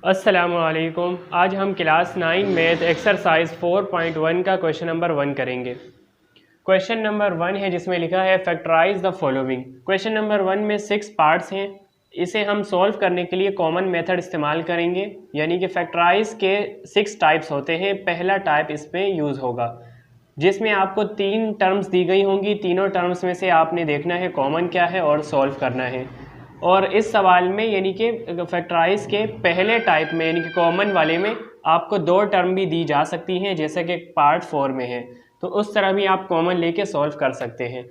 अस्सलामुअलैकुम। आज हम क्लास 9 मैथ एक्सरसाइज 4.1 का क्वेश्चन नंबर 1 करेंगे। क्वेश्चन नंबर 1 है जिसमें लिखा है factorise the following. Question number 1 में 6 पार्ट्स हैं। इसे हम सॉल्व करने के लिए कॉमन मेथड इस्तेमाल करेंगे, यानी कि फैक्टराइज के 6 टाइप्स होते हैं। पहला टाइप इसमें यूज़ होगा जिसमें आपको 3 टर्म्स दी गई होंगी। तीनों टर्म्स में से आपने देखना है कॉमन क्या है और सॉल्व करना है। और इस सवाल में यानी कि फैक्टराइज के पहले टाइप में यानी कि कॉमन वाले में आपको 2 टर्म भी दी जा सकती हैं, जैसे कि पार्ट 4 में है, तो उस तरह भी आप कॉमन लेके सॉल्व कर सकते हैं।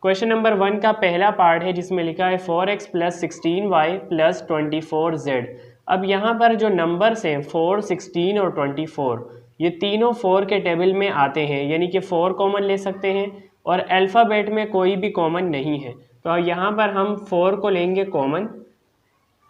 क्वेश्चन नंबर 1 का पहला पार्ट है जिसमें लिखा है 4x + 16y + 24z। अब यहाँ पर जो नंबर्स हैं 4, 16 और 24, ये तीनों 4 के टेबल में आते हैं, यानी कि 4 कॉमन ले सकते हैं और अल्फ़ाबेट में कोई भी कॉमन नहीं है। तो यहाँ पर हम 4 को लेंगे कॉमन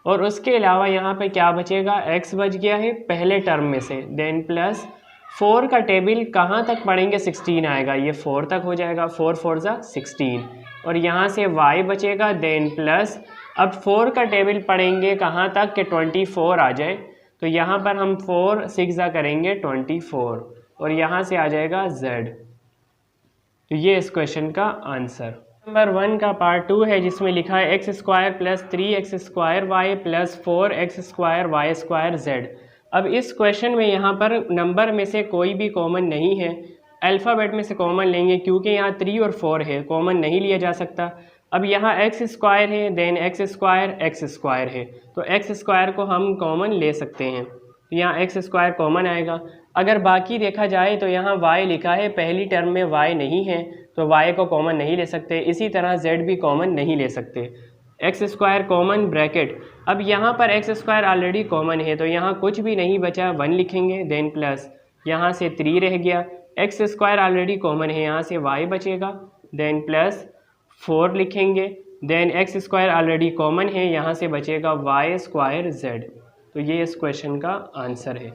और उसके अलावा यहाँ पे क्या बचेगा, x बच गया है पहले टर्म में से, देन प्लस 4 का टेबल कहाँ तक पढ़ेंगे, 16 आएगा, ये 4 तक हो जाएगा, 4 4 ज़ा 16, और यहाँ से y बचेगा, देन प्लस अब 4 का टेबल पढ़ेंगे कहाँ तक कि 24 आ जाए, तो यहाँ पर हम 4 6 ज़ा करेंगे 24 और यहाँ से आ जाएगा z। तो ये इस क्वेश्चन का आंसर। नंबर 1 का पार्ट 2 है जिसमें लिखा है x² + 3x² y + 4x² y² z। अब इस क्वेश्चन में यहाँ पर नंबर में से कोई भी कॉमन नहीं है, अल्फ़ाबेट में से कॉमन लेंगे क्योंकि यहाँ 3 और 4 है, कॉमन नहीं लिया जा सकता। अब यहाँ x² है, देन x² है, तो x² को हम कॉमन ले सकते हैं, तो यहाँ x² कॉमन आएगा। अगर बाकी देखा जाए तो यहाँ y लिखा है, पहली टर्म में y नहीं है तो y को कॉमन नहीं ले सकते, इसी तरह z भी कॉमन नहीं ले सकते। x² कॉमन ब्रैकेट, अब यहाँ पर x² ऑलरेडी कॉमन है तो यहाँ कुछ भी नहीं बचा, 1 लिखेंगे, देन प्लस यहाँ से 3 रह गया, x² ऑलरेडी कॉमन है, यहाँ से y बचेगा, देन प्लस 4 लिखेंगे, देन x² ऑलरेडी कॉमन है, यहाँ से बचेगा y² z। तो ये इस क्वेश्चन का आंसर है।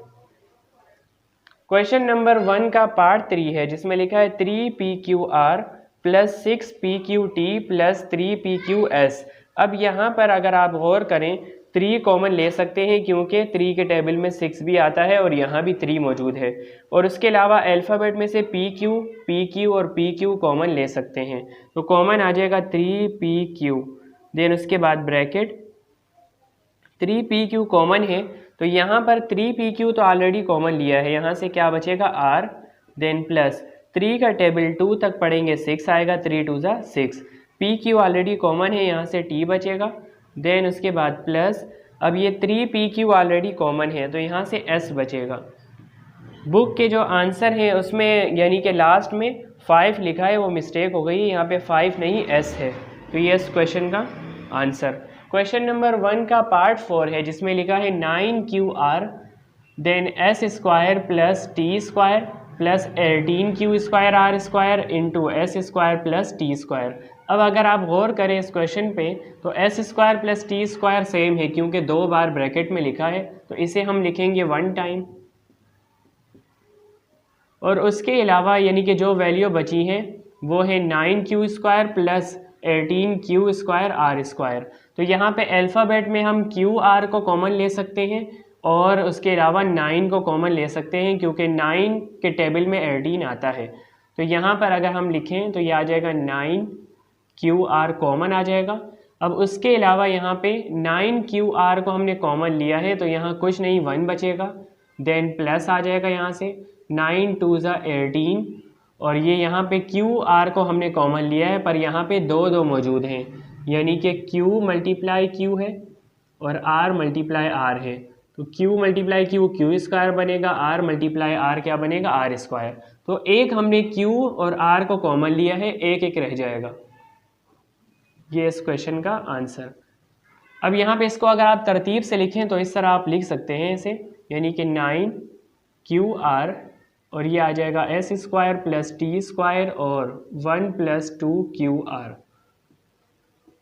क्वेश्चन नंबर 1 का पार्ट 3 है जिसमें लिखा है 3pqr + 6pqt + 3pqs। अब यहाँ पर अगर आप गौर करें 3 कॉमन ले सकते हैं क्योंकि 3 के टेबल में 6 भी आता है और यहाँ भी 3 मौजूद है, और उसके अलावा अल्फ़ाबेट में से pq और pq कॉमन ले सकते हैं, तो कॉमन आ जाएगा 3pq, देन उसके बाद ब्रैकेट 3pq कॉमन है, तो यहाँ पर 3pq तो ऑलरेडी कॉमन लिया है, यहाँ से क्या बचेगा r, देन प्लस 3 का टेबल 2 तक पढ़ेंगे 6 आएगा, 3 2 ज़ा 6, pq ऑलरेडी कॉमन है, यहाँ से t बचेगा, देन उसके बाद प्लस अब ये 3pq ऑलरेडी कॉमन है तो यहाँ से s बचेगा। बुक के जो आंसर है उसमें यानी कि लास्ट में 5 लिखा है, वो मिस्टेक हो गई है, यहाँ पे 5 नहीं s है, तो ये इस क्वेश्चन का आंसर। क्वेश्चन नंबर 1 का पार्ट 4 है जिसमें लिखा है 9qr then s² + t² + 18q² into s² + t²। अब अगर आप गौर करें इस क्वेश्चन पे तो s² + t² सेम है क्योंकि 2 बार ब्रैकेट में लिखा है, तो इसे हम लिखेंगे 1 टाइम, और उसके अलावा यानी कि जो वैल्यू बची है वो है 9q² + 18q² r²। तो यहाँ पे अल्फ़ाबेट में हम QR को कॉमन ले सकते हैं और उसके अलावा 9 को कॉमन ले सकते हैं क्योंकि 9 के टेबल में 18 आता है, तो यहाँ पर अगर हम लिखें तो ये आ जाएगा 9QR कॉमन आ जाएगा। अब उसके अलावा यहाँ पे 9QR को हमने कॉमन लिया है तो यहाँ कुछ नहीं, 1 बचेगा, देन प्लस आ जाएगा, यहाँ से 9 2 ज़ा 18, और ये यहाँ पे QR को हमने कॉमन लिया है पर यहाँ पे 2 2 मौजूद हैं, यानी कि Q × Q है और R × R है, तो Q × Q Q² बनेगा, R × R क्या बनेगा, R²। तो एक हमने Q और R को कॉमन लिया है, एक एक रह जाएगा, ये इस क्वेश्चन का आंसर। अब यहाँ पे इसको अगर आप तरतीब से लिखें तो इस तरह आप लिख सकते हैं इसे, यानी कि 9qr और ये आ जाएगा s² + t² और 1 + 2qr।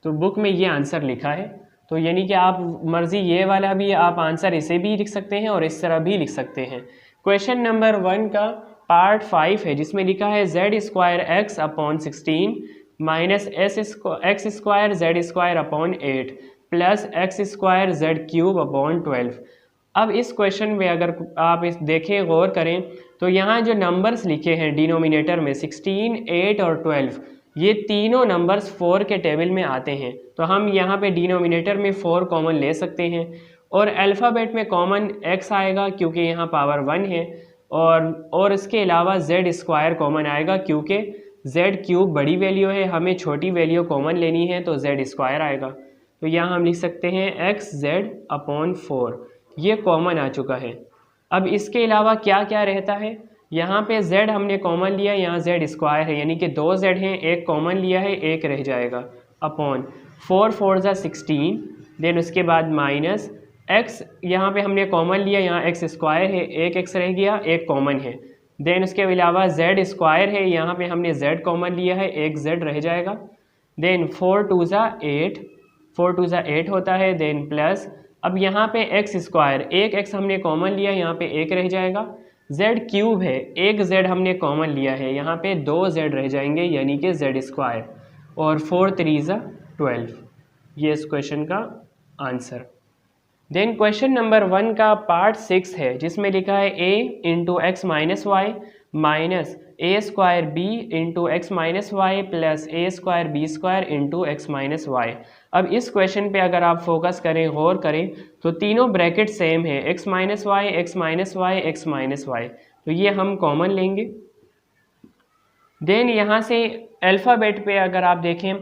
तो बुक में ये आंसर लिखा है, तो यानी कि आप मर्ज़ी ये वाला भी आप आंसर इसे भी लिख सकते हैं और इस तरह भी लिख सकते हैं। क्वेश्चन नंबर 1 का पार्ट 5 है जिसमें लिखा है z² x/16 minus x² z² / 8 plus x² z³ / 12। अब इस क्वेश्चन में अगर आप इस देखें, गौर करें, तो यहाँ जो नंबर्स लिखे हैं डिनोमिनेटर में 16, 8 और 12, ये तीनों नंबर्स 4 के टेबल में आते हैं। तो हम यहाँ पे डिनोमिनेटर में 4 कॉमन ले सकते हैं, और अल्फ़ाबेट में कॉमन x आएगा क्योंकि यहाँ पावर 1 है, और इसके अलावा z स्क्वायर कॉमन आएगा क्योंकि z क्यूब बड़ी वैल्यू है, हमें छोटी वैल्यू कॉमन लेनी है तो z स्क्वायर आएगा। तो यहाँ हम लिख सकते हैं xz/4, ये कॉमन आ चुका है। अब इसके अलावा क्या क्या रहता है, यहाँ पे z हमने कॉमन लिया, यहाँ z स्क्वायर है, यानी कि 2 z हैं, एक कॉमन लिया है, एक रह जाएगा, अपॉन 4 4 ज़ा 16, देन उसके बाद माइनस x, यहाँ पे हमने कॉमन लिया, यहाँ x स्क्वायर है, एक x रह गया, एक कॉमन है, देन उसके अलावा z स्क्वायर है, यहाँ पे हमने z कॉमन लिया है, एक z रह जाएगा, देन 4 2 ज़ा 8, 4 2 ज़ा 8 होता है, देन प्लस, अब यहाँ पे x स्क्वायर, एक x हमने कॉमन लिया, यहाँ पे एक रह जाएगा, z क्यूब है, एक z हमने कॉमन लिया है, यहाँ पे 2 z रह जाएंगे, यानी कि z स्क्वायर, और 4 3 ज़ा 12, ये इस क्वेश्चन का आंसर। देन क्वेश्चन नंबर 1 का पार्ट 6 है, जिसमें लिखा है a into X minus Y minus A square B into X minus Y plus A square B square into X minus Y. अब इस क्वेश्चन पे अगर आप फोकस करें, गौर करें, तो तीनों ब्रैकेट सेम है, X minus Y, X minus Y, X minus Y, तो ये हम कॉमन लेंगे। देन यहाँ से अल्फ़ाबेट पे अगर आप देखें,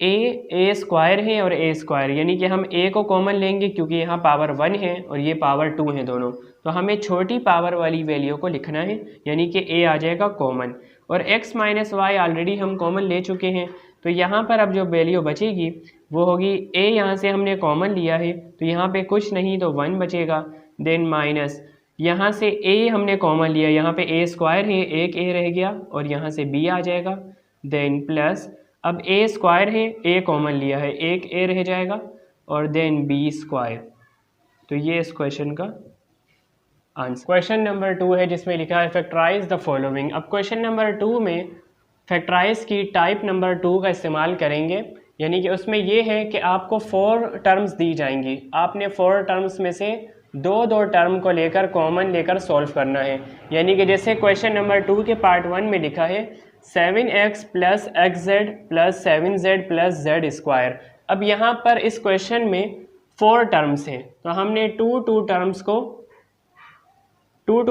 ए स्क्वायर है और ए स्क्वायर, यानी कि हम ए को कॉमन लेंगे क्योंकि यहाँ पावर 1 है और ये पावर 2 है दोनों, तो हमें छोटी पावर वाली वैल्यू को लिखना है, यानी कि ए आ जाएगा कॉमन, और x माइनस वाई ऑलरेडी हम कॉमन ले चुके हैं, तो यहाँ पर अब जो वैल्यू बचेगी वो होगी a, यहाँ से हमने कॉमन लिया है तो यहाँ पे कुछ नहीं तो 1 बचेगा, देन माइनस यहाँ से a हमने कॉमन लिया, यहाँ पे a स्क्वायर है, एक a रह गया, और यहाँ से b आ जाएगा, देन प्लस, अब a स्क्वायर है, a कॉमन लिया है, एक a रह जाएगा, और देन b स्क्वायर, तो ये इस क्वेश्चन का आंसर। क्वेश्चन नंबर 2 है, जिसमें लिखा है फैक्टराइज द फॉलोइंग। अब क्वेश्चन नंबर 2 में फैक्टराइज की टाइप नंबर 2 का इस्तेमाल करेंगे, यानी कि उसमें ये है कि आपको 4 टर्म्स दी जाएंगी, आपने 4 टर्म्स में से दो टर्म को लेकर कॉमन लेकर सॉल्व करना है। यानी कि जैसे क्वेश्चन नंबर 2 के पार्ट 1 में लिखा है 7x plus XZ plus 7Z plus Z square. अब यहाँ पर इस क्वेश्चन में 4 टर्म्स हैं, तो हमने टू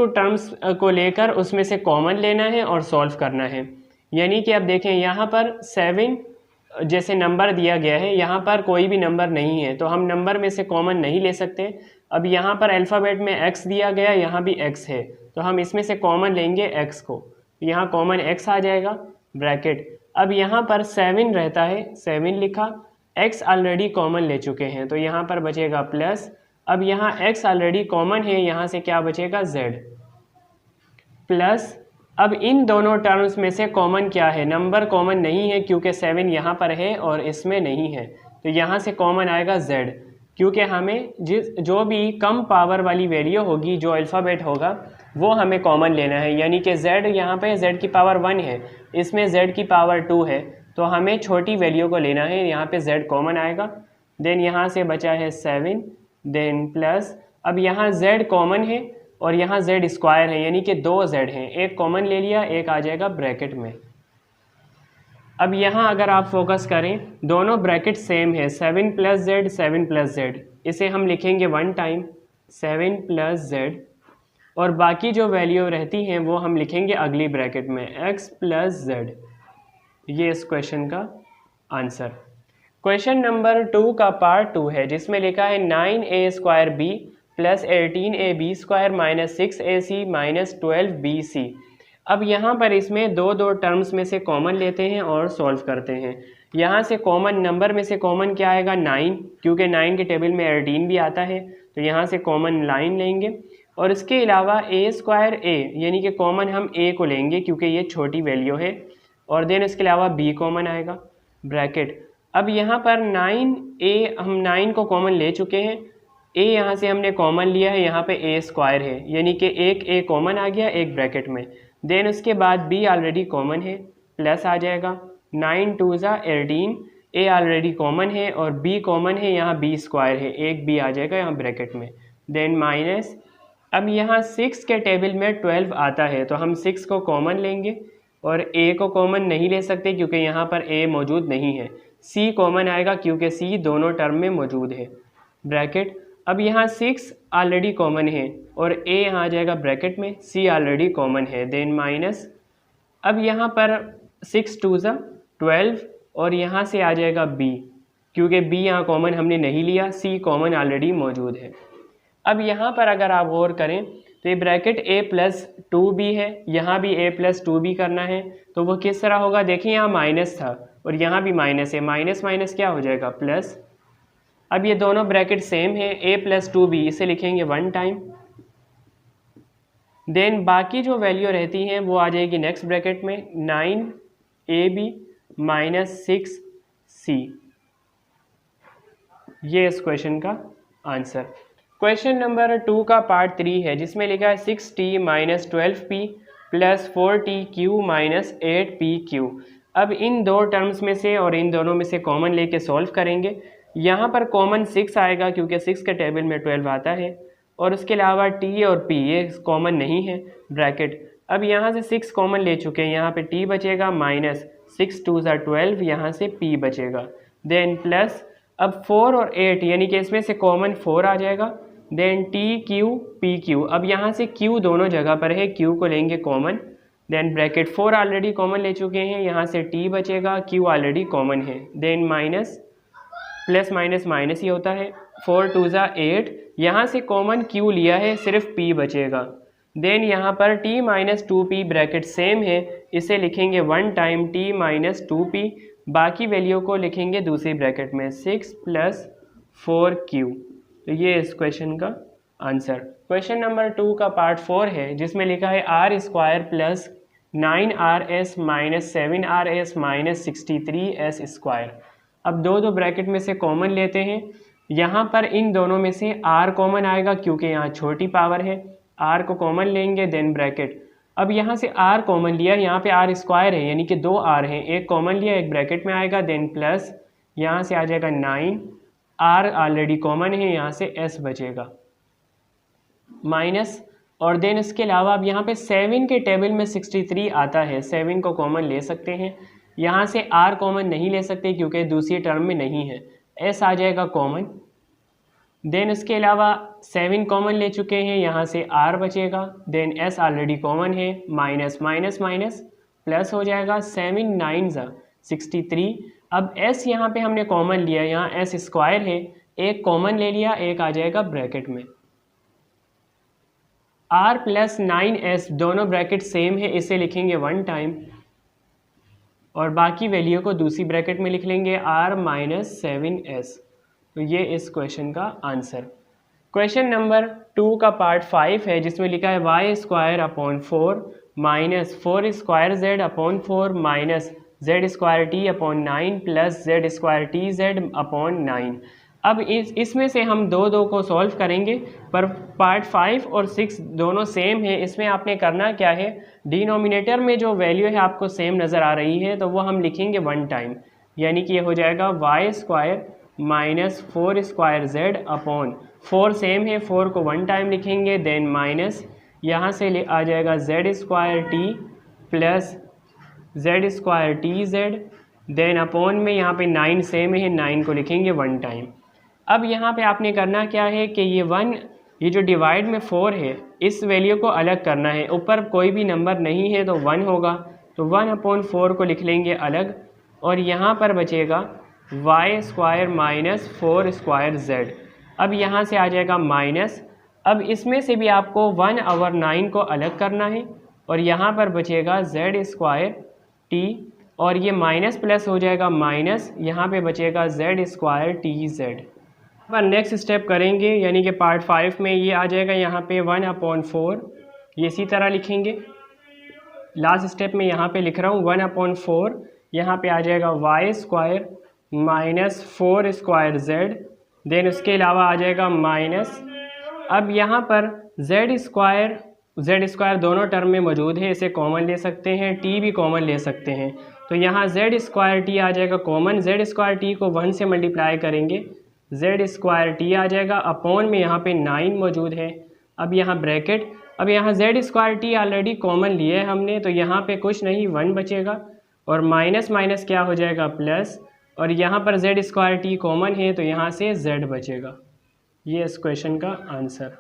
टर्म्स को लेकर उसमें से कॉमन लेना है और सॉल्व करना है। यानी कि अब देखें, यहाँ पर 7 जैसे नंबर दिया गया है, यहाँ पर कोई भी नंबर नहीं है, तो हम नंबर में से कॉमन नहीं ले सकते। अब यहाँ पर अल्फ़ाबेट में x दिया गया, यहाँ भी x है, तो हम इसमें से कॉमन लेंगे x को, यहाँ कॉमन x आ जाएगा, ब्रैकेट। अब यहाँ पर 7 रहता है, 7 लिखा, x ऑलरेडी कॉमन ले चुके हैं, तो यहाँ पर बचेगा प्लस, अब यहाँ x ऑलरेडी कॉमन है, यहाँ से क्या बचेगा z प्लस। अब इन दोनों टर्म्स में से कॉमन क्या है, नंबर कॉमन नहीं है क्योंकि 7 यहाँ पर है और इसमें नहीं है, तो यहाँ से कॉमन आएगा z, क्योंकि हमें जो भी कम पावर वाली वैल्यू होगी, जो अल्फ़ाबेट होगा, वो हमें कॉमन लेना है। यानी कि z यहाँ पे z की पावर 1 है, इसमें z की पावर 2 है, तो हमें छोटी वैल्यू को लेना है, यहाँ पे z कॉमन आएगा, देन यहाँ से बचा है 7, देन प्लस, अब यहाँ z कॉमन है और यहाँ z स्क्वायर है, यानी कि 2 z हैं, एक कॉमन ले लिया, एक आ जाएगा ब्रैकेट में। अब यहाँ अगर आप फोकस करें, दोनों ब्रैकेट सेम है, 7 प्लस z, 7 प्लस z, इसे हम लिखेंगे 1 टाइम 7 प्लस z, और बाकी जो वैल्यू रहती हैं वो हम लिखेंगे अगली ब्रैकेट में x प्लस z। ये इस क्वेश्चन का आंसर। क्वेश्चन नंबर 2 का पार्ट 2 है, जिसमें लिखा है 9a square b plus 18ab square minus 6ac minus 12bc। अब यहाँ पर इसमें दो टर्म्स में से कॉमन लेते हैं और सॉल्व करते हैं। यहाँ से कॉमन नंबर में से कॉमन क्या आएगा, 9, क्योंकि 9 के टेबल में 18 भी आता है, तो यहाँ से कॉमन 9 लेंगे, और इसके अलावा a स्क्वायर a, यानी कि कॉमन हम a को लेंगे क्योंकि ये छोटी वैल्यू है, और देन इसके अलावा b कॉमन आएगा, ब्रैकेट। अब यहाँ पर 9a, हम 9 को कॉमन ले चुके हैं, a यहाँ से हमने कॉमन लिया है, यहाँ पे a स्क्वायर है, यानी कि एक a कॉमन आ गया एक ब्रैकेट में, देन उसके बाद b ऑलरेडी कॉमन है, प्लस आ जाएगा, 9 2 ज़ा 18, a ऑलरेडी कॉमन है और b कॉमन है, यहाँ b स्क्वायर है, एक b आ जाएगा यहाँ ब्रैकेट में, देन माइनस, अब यहाँ 6 के टेबल में 12 आता है तो हम 6 को कॉमन लेंगे और a को कॉमन नहीं ले सकते क्योंकि यहाँ पर a मौजूद नहीं है। c कॉमन आएगा क्योंकि c दोनों टर्म में मौजूद है, ब्रैकेट। अब यहाँ 6 ऑलरेडी कॉमन है और a यहाँ आ जाएगा ब्रैकेट में, c ऑलरेडी कॉमन है, देन माइनस। अब यहाँ पर 6 2 ज़ा 12 और यहाँ से आ जाएगा b, क्योंकि b यहाँ कॉमन हमने नहीं लिया, c कॉमन ऑलरेडी मौजूद है। अब यहाँ पर अगर आप गौर करें तो ये ब्रैकेट a+2b है, यहाँ भी a+2b करना है तो वो किस तरह होगा, देखिए यहाँ माइनस था और यहाँ भी माइनस है, माइनस माइनस क्या हो जाएगा प्लस। अब ये दोनों ब्रैकेट सेम है, a+2b, इसे लिखेंगे 1 टाइम, देन बाकी जो वैल्यू रहती हैं वो आ जाएगी नेक्स्ट ब्रैकेट में 9ab - 6c। ये इस क्वेश्चन का आंसर। क्वेश्चन नंबर 2 का पार्ट 3 है जिसमें लिखा है 6t - 12p + 4tq - 8pq। अब इन दो टर्म्स में से और इन दोनों में से कॉमन लेके सॉल्व करेंगे। यहाँ पर कॉमन 6 आएगा क्योंकि 6 के टेबल में 12 आता है और उसके अलावा t और p ये कॉमन नहीं है, ब्रैकेट। अब यहाँ से 6 कॉमन ले चुके हैं, यहाँ पे t बचेगा माइनस 6 2 ज़ा 12, यहाँ से p बचेगा, देन प्लस। अब 4 और 8 यानी कि इसमें से कॉमन 4 आ जाएगा, then t q p q। अब यहाँ से q दोनों जगह पर है, q को लेंगे common, then bracket 4 already common ले चुके हैं, यहाँ से t बचेगा, q ऑलरेडी कॉमन है, then minus, plus minus minus ही होता है, 4 2 ज़ा 8, यहाँ से कॉमन q लिया है, सिर्फ p बचेगा, देन यहाँ पर t - 2p ब्रैकेट सेम है, इसे लिखेंगे 1 टाइम t - 2p, बाकी वैल्यू को लिखेंगे दूसरी ब्रैकेट में 6 + 4q। तो ये इस क्वेश्चन का आंसर। क्वेश्चन नंबर 2 का पार्ट 4 है जिसमें लिखा है r² + 9rs - 7rs - 63s²। अब दो ब्रैकेट में से कॉमन लेते हैं, यहाँ पर इन दोनों में से r कॉमन आएगा क्योंकि यहाँ छोटी पावर है, r को कॉमन लेंगे, देन ब्रैकेट। अब यहाँ से r कॉमन लिया, यहाँ पे r² है यानी कि 2 r हैं, एक कॉमन लिया एक ब्रैकेट में आएगा, देन प्लस, यहाँ से आ जाएगा 9, r ऑलरेडी कॉमन है, यहाँ से s बचेगा, माइनस। और देन इसके अलावा अब यहाँ पे 7 के टेबल में 63 आता है, 7 को कॉमन ले सकते हैं, यहाँ से r कॉमन नहीं ले सकते क्योंकि दूसरी टर्म में नहीं है, s आ जाएगा कॉमन, देन इसके अलावा 7 कॉमन ले चुके हैं, यहाँ से r बचेगा, देन s ऑलरेडी कॉमन है, माइनस माइनस माइनस प्लस हो जाएगा, 7 9 ज़ा 63। अब s यहाँ पे हमने कॉमन लिया, यहाँ s² है, एक कॉमन ले लिया, एक आ जाएगा ब्रैकेट में, r + 9s दोनों ब्रैकेट सेम है, इसे लिखेंगे 1 टाइम और बाकी वैल्यू को दूसरी ब्रैकेट में लिख लेंगे r - 7s। तो ये इस क्वेश्चन का आंसर। क्वेश्चन नंबर 2 का पार्ट 5 है जिसमें लिखा है y² / 4 - 4² z² - z²t/9 + z²tz/9। अब इसमें से हम दो को सॉल्व करेंगे, पर पार्ट 5 और 6 दोनों सेम है। इसमें आपने करना क्या है, डिनोमिनेटर में जो वैल्यू है आपको सेम नज़र आ रही है तो वो हम लिखेंगे 1 टाइम, यानी कि ये हो जाएगा y² - 4² z/4 सेम है, 4 को 1 टाइम लिखेंगे, देन माइनस, यहाँ से आ जाएगा z² + z²tz, देन अपॉन में यहाँ पे 9 सेम है, 9 को लिखेंगे 1 टाइम। अब यहाँ पे आपने करना क्या है कि ये जो डिवाइड में 4 है इस वैल्यू को अलग करना है, ऊपर कोई भी नंबर नहीं है तो 1 होगा, तो 1/4 को लिख लेंगे अलग, और यहाँ पर बचेगा y² - 4²z। अब यहाँ से आ जाएगा माइनस, अब इसमें से भी आपको 1/9 को अलग करना है और यहाँ पर बचेगा z²t, और ये माइनस प्लस हो जाएगा माइनस, यहाँ पे बचेगा z²tz। पर नेक्स्ट स्टेप करेंगे, यानी कि पार्ट 5 में ये आ जाएगा यहाँ पे 1/4, ये इसी तरह लिखेंगे। लास्ट स्टेप में यहाँ पे लिख रहा हूँ 1/4, यहाँ पे आ जाएगा y² - 4²z, देन उसके अलावा आ जाएगा माइनस। अब यहाँ पर z² दोनों टर्म में मौजूद है, इसे कॉमन ले सकते हैं, t भी कॉमन ले सकते हैं, तो यहाँ z² t आ जाएगा कॉमन, z² t को 1 से मल्टीप्लाई करेंगे जेड स्क्वायर टी आ जाएगा, अपॉन में यहाँ पे 9 मौजूद है। अब यहाँ ब्रैकेट, अब यहाँ Z square T already common लिए है हमने, तो यहाँ पे कुछ नहीं 1 बचेगा, और माइनस माइनस क्या हो जाएगा प्लस, और यहाँ पर जेड स्क्वायर टी कॉमन है तो यहाँ से जेड बचेगा। ये इस क्वेश्चन का आंसर।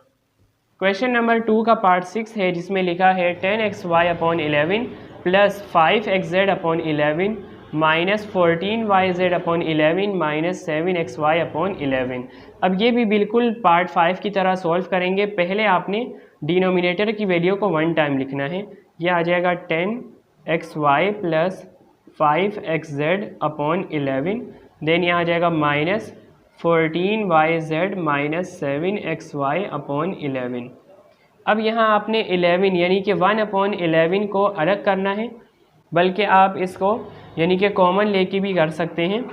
क्वेश्चन नंबर 2 का पार्ट 6 है जिसमें लिखा है 10xy upon 11 plus 5xz upon 11 minus 14yz upon 11 minus 7xy upon 11। अब ये भी बिल्कुल पार्ट 5 की तरह सॉल्व करेंगे। पहले आपने डिनोमिनेटर की वैल्यू को 1 टाइम लिखना है। यह आ जाएगा 10xy plus 5xz upon 11, then यहाँ आ जाएगा minus 14yz minus 7xy upon 11। अब यहाँ आपने 11 यानी कि 1 अपॉन 11 को अलग करना है, बल्कि आप इसको यानी कि कॉमन लेके भी कर सकते हैं।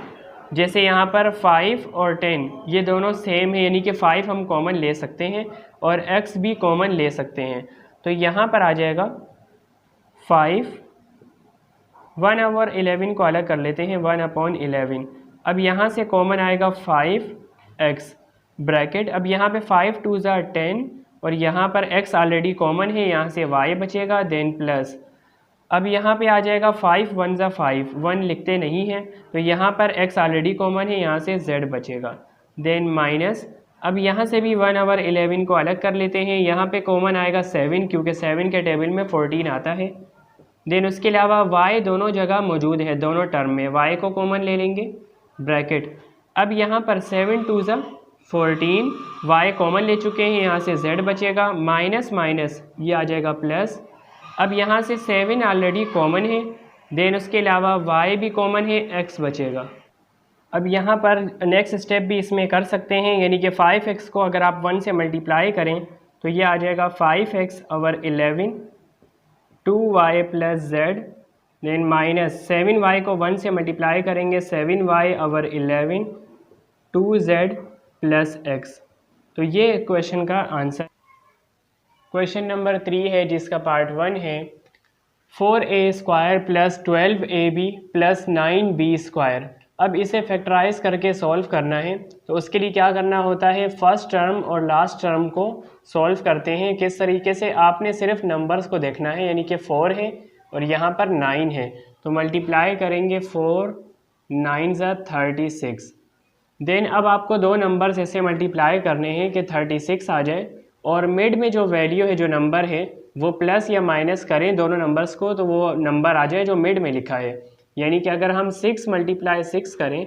जैसे यहाँ पर 5 और 10 ये दोनों सेम है, यानी कि 5 हम कॉमन ले सकते हैं और x भी कॉमन ले सकते हैं। तो यहाँ पर आ जाएगा 5, 1 और 11 को अलग कर लेते हैं, 1 अपॉन 11। अब यहाँ से कॉमन आएगा 5x ब्रैकेट। अब यहाँ पे 5 2 ज़ा 10 और यहाँ पर x ऑलरेडी कॉमन है, यहाँ से y बचेगा, देन प्लस। अब यहाँ पे आ जाएगा 5 1 ज़ा 5, 1 लिखते नहीं हैं तो यहाँ पर x ऑलरेडी कॉमन है, यहाँ से z बचेगा, देन माइनस। अब यहाँ से भी 1 और 11 को अलग कर लेते हैं। यहाँ पे कॉमन आएगा 7 क्योंकि 7 के टेबल में 14 आता है। देन उसके अलावा y दोनों जगह मौजूद है, दोनों टर्म में y को कॉमन ले लेंगे ब्रैकेट। अब यहाँ पर 7 2 ज़ा 14, y कॉमन ले चुके हैं, यहाँ से z बचेगा, माइनस माइनस ये आ जाएगा प्लस। अब यहाँ से 7 ऑलरेडी कॉमन है, देन उसके अलावा y भी कॉमन है, x बचेगा। अब यहाँ पर नेक्स्ट स्टेप भी इसमें कर सकते हैं, यानी कि 5x को अगर आप 1 से मल्टीप्लाई करें तो ये आ जाएगा 5x over 11 2y plus z, then minus 7y को 1 से मल्टीप्लाई करेंगे 7y over 11 2z plus x। तो ये क्वेश्चन का आंसर। क्वेश्चन नंबर 3 है जिसका पार्ट 1 है 4a square plus 12ab plus 9b square. अब इसे फैक्टराइज करके सॉल्व करना है, तो उसके लिए क्या करना होता है, फर्स्ट टर्म और लास्ट टर्म को सॉल्व करते हैं। किस तरीके से, आपने सिर्फ नंबर्स को देखना है, यानी कि 4 है और यहाँ पर 9 है, तो मल्टीप्लाई करेंगे 4 9 ज़ा 36। देन अब आपको दो नंबर्स ऐसे मल्टीप्लाई करने हैं कि 36 आ जाए और मिड में जो वैल्यू है, जो नंबर है, वो प्लस या माइनस करें दोनों नंबर्स को, तो वो नंबर आ जाए जो मिड में लिखा है। यानी कि अगर हम 6 मल्टीप्लाई 6 करें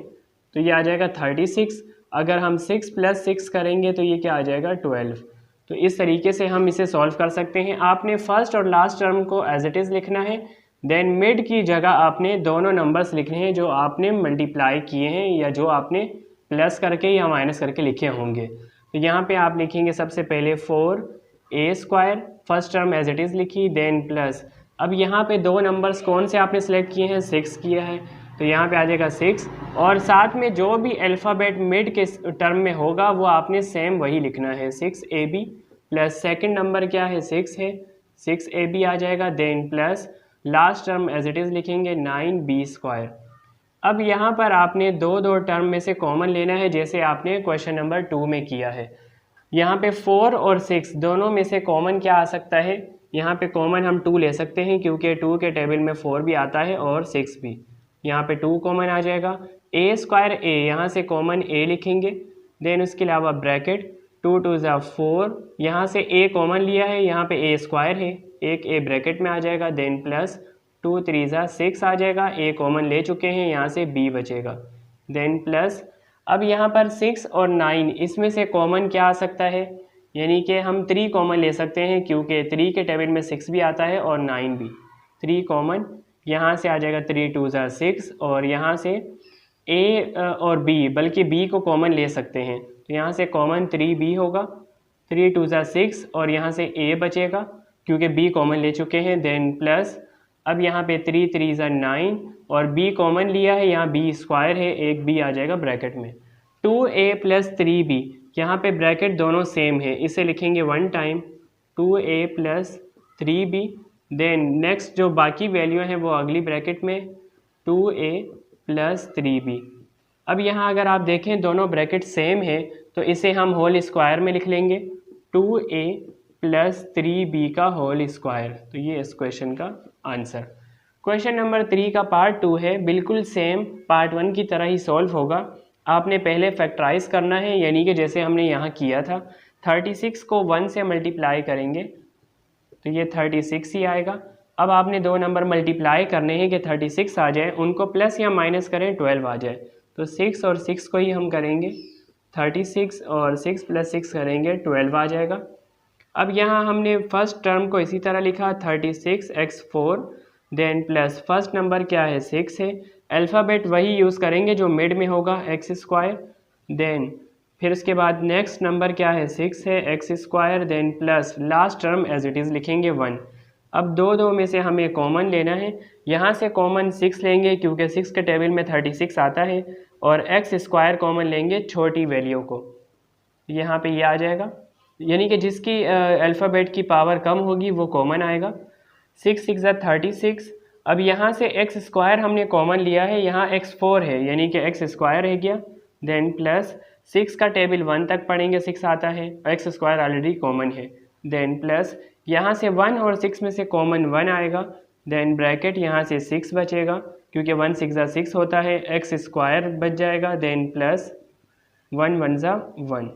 तो ये आ जाएगा 36, अगर हम 6 प्लस 6 करेंगे तो ये क्या आ जाएगा 12। तो इस तरीके से हम इसे सॉल्व कर सकते हैं। आपने फर्स्ट और लास्ट टर्म को एज इट इज़ लिखना है, देन मिड की जगह आपने दोनों नंबर्स लिखने हैं जो आपने मल्टीप्लाई किए हैं या जो आपने प्लस करके या माइनस करके लिखे होंगे। तो यहाँ पे आप लिखेंगे सबसे पहले 4a square, first term as it is लिखी, देन प्लस। अब यहाँ पे दो नंबर्स कौन से आपने सेलेक्ट किए हैं, 6 किया है, तो यहाँ पे आ जाएगा 6 और साथ में जो भी अल्फ़ाबेट मिड के टर्म में होगा वो आपने सेम वही लिखना है, 6ab प्लस सेकंड नंबर क्या है 6 है, 6ab आ जाएगा, then plus last term as it is लिखेंगे 9b स्क्वायर। अब यहाँ पर आपने दो टर्म में से कॉमन लेना है, जैसे आपने क्वेश्चन नंबर 2 में किया है। यहाँ पे 4 और 6 दोनों में से कॉमन क्या आ सकता है, यहाँ पे कॉमन हम 2 ले सकते हैं क्योंकि 2 के टेबल में 4 भी आता है और 6 भी। यहाँ पे 2 कॉमन आ जाएगा। a स्क्वायर a, यहाँ से कॉमन a लिखेंगे, देन उसके अलावा ब्रैकेट 2 2 ज़ा 4, यहाँ से a कॉमन लिया है, यहाँ पे a स्क्वायर है, एक a ब्रैकेट में आ जाएगा, देन प्लस 2 3 ज़ा 6 आ जाएगा, a कॉमन ले चुके हैं, यहाँ से b बचेगा, देन प्लस। अब यहाँ पर 6 और 9 इसमें से कॉमन क्या आ सकता है, यानी कि हम 3 कॉमन ले सकते हैं क्योंकि 3 के टेबल में 6 भी आता है और 9 भी। 3 कॉमन, यहाँ से आ जाएगा 3 2 ज़ा 6 और यहाँ से a और b, बल्कि b को कॉमन ले सकते हैं, तो यहाँ से कॉमन 3b होगा, 3 2 ज़ा 6 और यहाँ से a बचेगा क्योंकि b कॉमन ले चुके हैं, देन प्लस। अब यहाँ पे 3 3 ज़ा 9 और b कॉमन लिया है, यहाँ b स्क्वायर है, एक b आ जाएगा ब्रैकेट में, 2a प्लस 3b, यहाँ पे ब्रैकेट दोनों सेम है, इसे लिखेंगे 1 time 2a plus 3b, then next जो बाकी वैल्यू है वो अगली ब्रैकेट में 2a प्लस 3b। अब यहाँ अगर आप देखें दोनों ब्रैकेट सेम है तो इसे हम होल स्क्वायर में लिख लेंगे 2a प्लस 3b का होल स्क्वायर। तो ये इस क्वेश्चन का आंसर। क्वेश्चन नंबर 3 का पार्ट 2 है, बिल्कुल सेम पार्ट 1 की तरह ही सॉल्व होगा। आपने पहले फैक्टराइज करना है, यानी कि जैसे हमने यहाँ किया था 36 को 1 से मल्टीप्लाई करेंगे तो ये 36 ही आएगा। अब आपने दो नंबर मल्टीप्लाई करने हैं कि 36 आ जाए, उनको प्लस या माइनस करें 12 आ जाए। तो 6 और 6 को ही हम करेंगे, 36 और 6 प्लस 6 करेंगे 12 आ जाएगा। अब यहाँ हमने फर्स्ट टर्म को इसी तरह लिखा 36x4, then plus first number क्या है 6 है, अल्फ़ाबेट वही यूज़ करेंगे जो मिड में होगा x², देन फिर उसके बाद नेक्स्ट नंबर क्या है 6 है x², then plus last term as it is लिखेंगे 1। अब दो में से हमें कॉमन लेना है, यहाँ से कॉमन 6 लेंगे क्योंकि 6 के टेबल में 36 आता है, और x² कॉमन लेंगे छोटी वैल्यू को, यहाँ पे ये आ जाएगा, यानी कि जिसकी अल्फ़ाबेट की पावर कम होगी वो कॉमन आएगा। 6 6 36। अब यहाँ से x² हमने कॉमन लिया है, यहाँ x4 है यानी कि x² रह गया, देन प्लस 6 का टेबल 1 तक पढ़ेंगे 6 आता है, x² ऑलरेडी कॉमन है, देन प्लस यहाँ से 1 और 6 में से कॉमन 1 आएगा, देन ब्रैकेट यहाँ से 6 बचेगा क्योंकि 1 6 6 होता है, x² बच जाएगा, देन प्लस 1 1 1।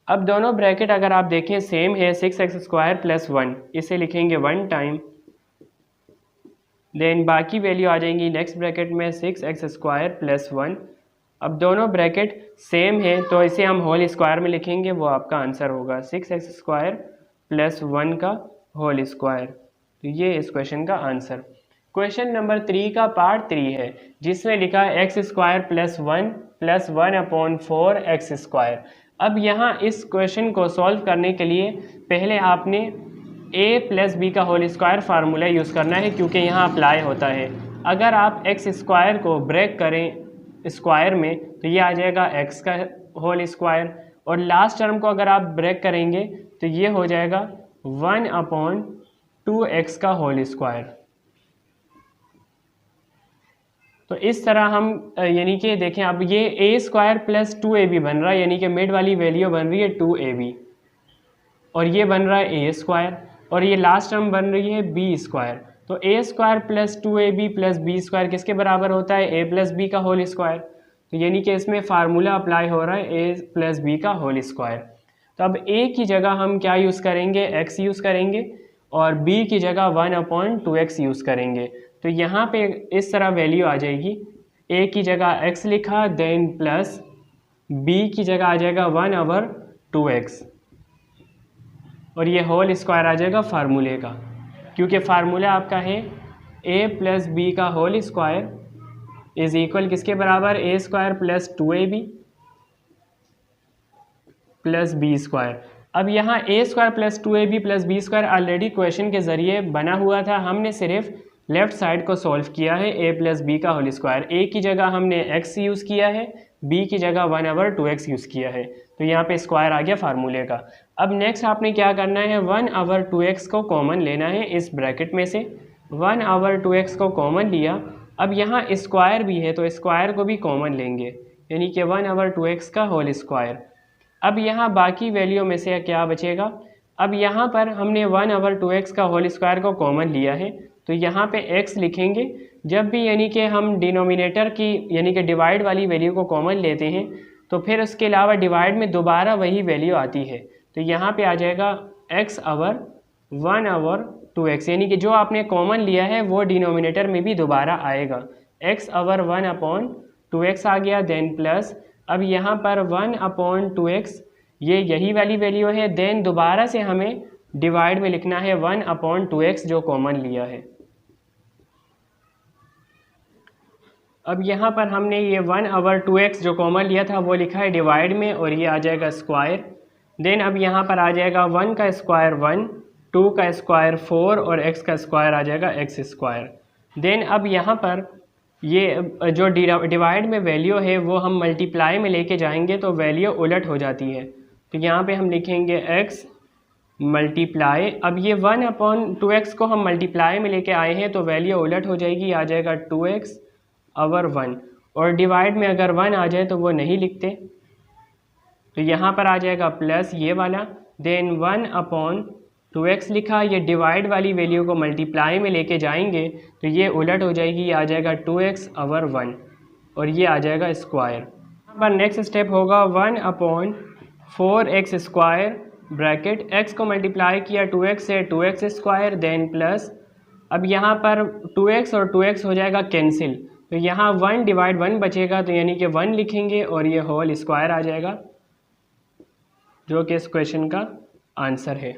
अब दोनों ब्रैकेट अगर आप देखें सेम है, 6x² प्लस 1, इसे लिखेंगे 1 टाइम, देन बाकी वैल्यू आ जाएंगी नेक्स्ट ब्रैकेट में 6x² प्लस 1। अब दोनों ब्रैकेट सेम है तो इसे हम होल स्क्वायर में लिखेंगे, वो आपका आंसर होगा 6x² प्लस 1 का होल स्क्वायर। तो ये इस क्वेश्चन का आंसर। क्वेश्चन नंबर 3 का पार्ट 3 है जिसमें लिखा है x² प्लस 1 प्लस 1/4 x²। अब यहाँ इस क्वेश्चन को सॉल्व करने के लिए पहले आपने a प्लस बी का होल स्क्वायर फार्मूला यूज़ करना है क्योंकि यहाँ अप्लाई होता है। अगर आप x² को ब्रेक करें स्क्वायर में तो ये आ जाएगा x का होल स्क्वायर, और लास्ट टर्म को अगर आप ब्रेक करेंगे तो ये हो जाएगा 1/2x का होल स्क्वायर। तो इस तरह हम यानी कि देखें अब ये a² प्लस 2ab बन रहा है, यानी कि मिड वाली वैल्यू बन रही है 2ab, और ये बन रहा है a², और ये लास्ट टर्म बन रही है b²। तो a² plus 2ab plus b² किसके बराबर होता है a प्लस b का होल स्क्वायर। तो यानी कि इसमें फार्मूला अप्लाई हो रहा है a प्लस b का होल स्क्वायर। तो अब a की जगह हम क्या यूज़ करेंगे, x यूज़ करेंगे, और b की जगह 1/2x यूज़ करेंगे। तो यहाँ पे इस तरह वैल्यू आ जाएगी, a की जगह x लिखा, देन प्लस b की जगह आ जाएगा 1/2x, और ये होल स्क्वायर आ जाएगा फार्मूले का, क्योंकि फार्मूला आपका है a प्लस बी का होल स्क्वायर इज़ इक्वल किसके बराबर, a² plus 2ab plus b²। अब यहाँ a² plus 2ab plus b² already question के ज़रिए बना हुआ था, हमने सिर्फ लेफ़्ट साइड को सॉल्व किया है a प्लस बी का होल स्क्वायर। a की जगह हमने x यूज़ किया है, b की जगह 1/2x यूज़ किया है, तो यहाँ पे स्क्वायर आ गया फार्मूले का। अब नेक्स्ट आपने क्या करना है, 1/2x को कॉमन लेना है इस ब्रैकेट में से, 1/2x को कॉमन लिया। अब यहाँ स्क्वायर भी है तो स्क्वायर को भी कॉमन लेंगे, यानी कि 1/2x का होल स्क्वायर। अब यहाँ बाकी वैल्यू में से क्या बचेगा, अब यहाँ पर हमने 1/2x का होल स्क्वायर को कॉमन लिया है तो यहाँ पे x लिखेंगे। जब भी यानी कि हम डिनोमिनेटर की यानी कि डिवाइड वाली वैल्यू को कॉमन लेते हैं तो फिर उसके अलावा डिवाइड में दोबारा वही वैल्यू आती है, तो यहाँ पे आ जाएगा x/1/2x, यानी कि जो आपने कॉमन लिया है वो डिनोमिनेटर में भी दोबारा आएगा, x/1/2x आ गया, देन प्लस अब यहाँ पर 1/2x ये यही वाली वैल्यू है, देन दोबारा से हमें डिवाइड में लिखना है 1/2x जो कॉमन लिया है। अब यहाँ पर हमने ये 1/2x जो कॉमन लिया था वो लिखा है डिवाइड में, और ये आ जाएगा स्क्वायर। देन अब यहाँ पर आ जाएगा 1 का स्क्वायर 1, 2 का स्क्वायर 4 और x का स्क्वायर आ जाएगा x²। देन अब यहाँ पर ये जो डिवाइड में वैल्यू है वो हम मल्टीप्लाई में लेके जाएंगे तो वैल्यू उलट हो जाती है, तो यहाँ पे हम लिखेंगे x मल्टीप्लाई। अब ये 1/2x को हम मल्टीप्लाई में लेके आए हैं तो वैल्यू उलट हो जाएगी, आ जाएगा 2x/1, और डिवाइड में अगर 1 आ जाए तो वो नहीं लिखते, तो यहाँ पर आ जाएगा प्लस ये वाला, देन 1/2x लिखा। ये डिवाइड वाली वैल्यू को मल्टीप्लाई में लेके जाएंगे तो ये उलट हो जाएगी, ये आ जाएगा 2x/1 और ये आ जाएगा स्क्वायर। यहाँ पर नेक्स्ट स्टेप होगा 1/4x स्क्वायर ब्रैकेट, x को मल्टीप्लाई किया 2x से, 2x स्क्वायर देन प्लस, अब यहाँ पर 2x और 2x हो जाएगा कैंसिल, तो यहाँ 1/1 बचेगा, तो यानी कि 1 लिखेंगे और ये होल स्क्वायर आ जाएगा, जो कि इस क्वेश्चन का आंसर है।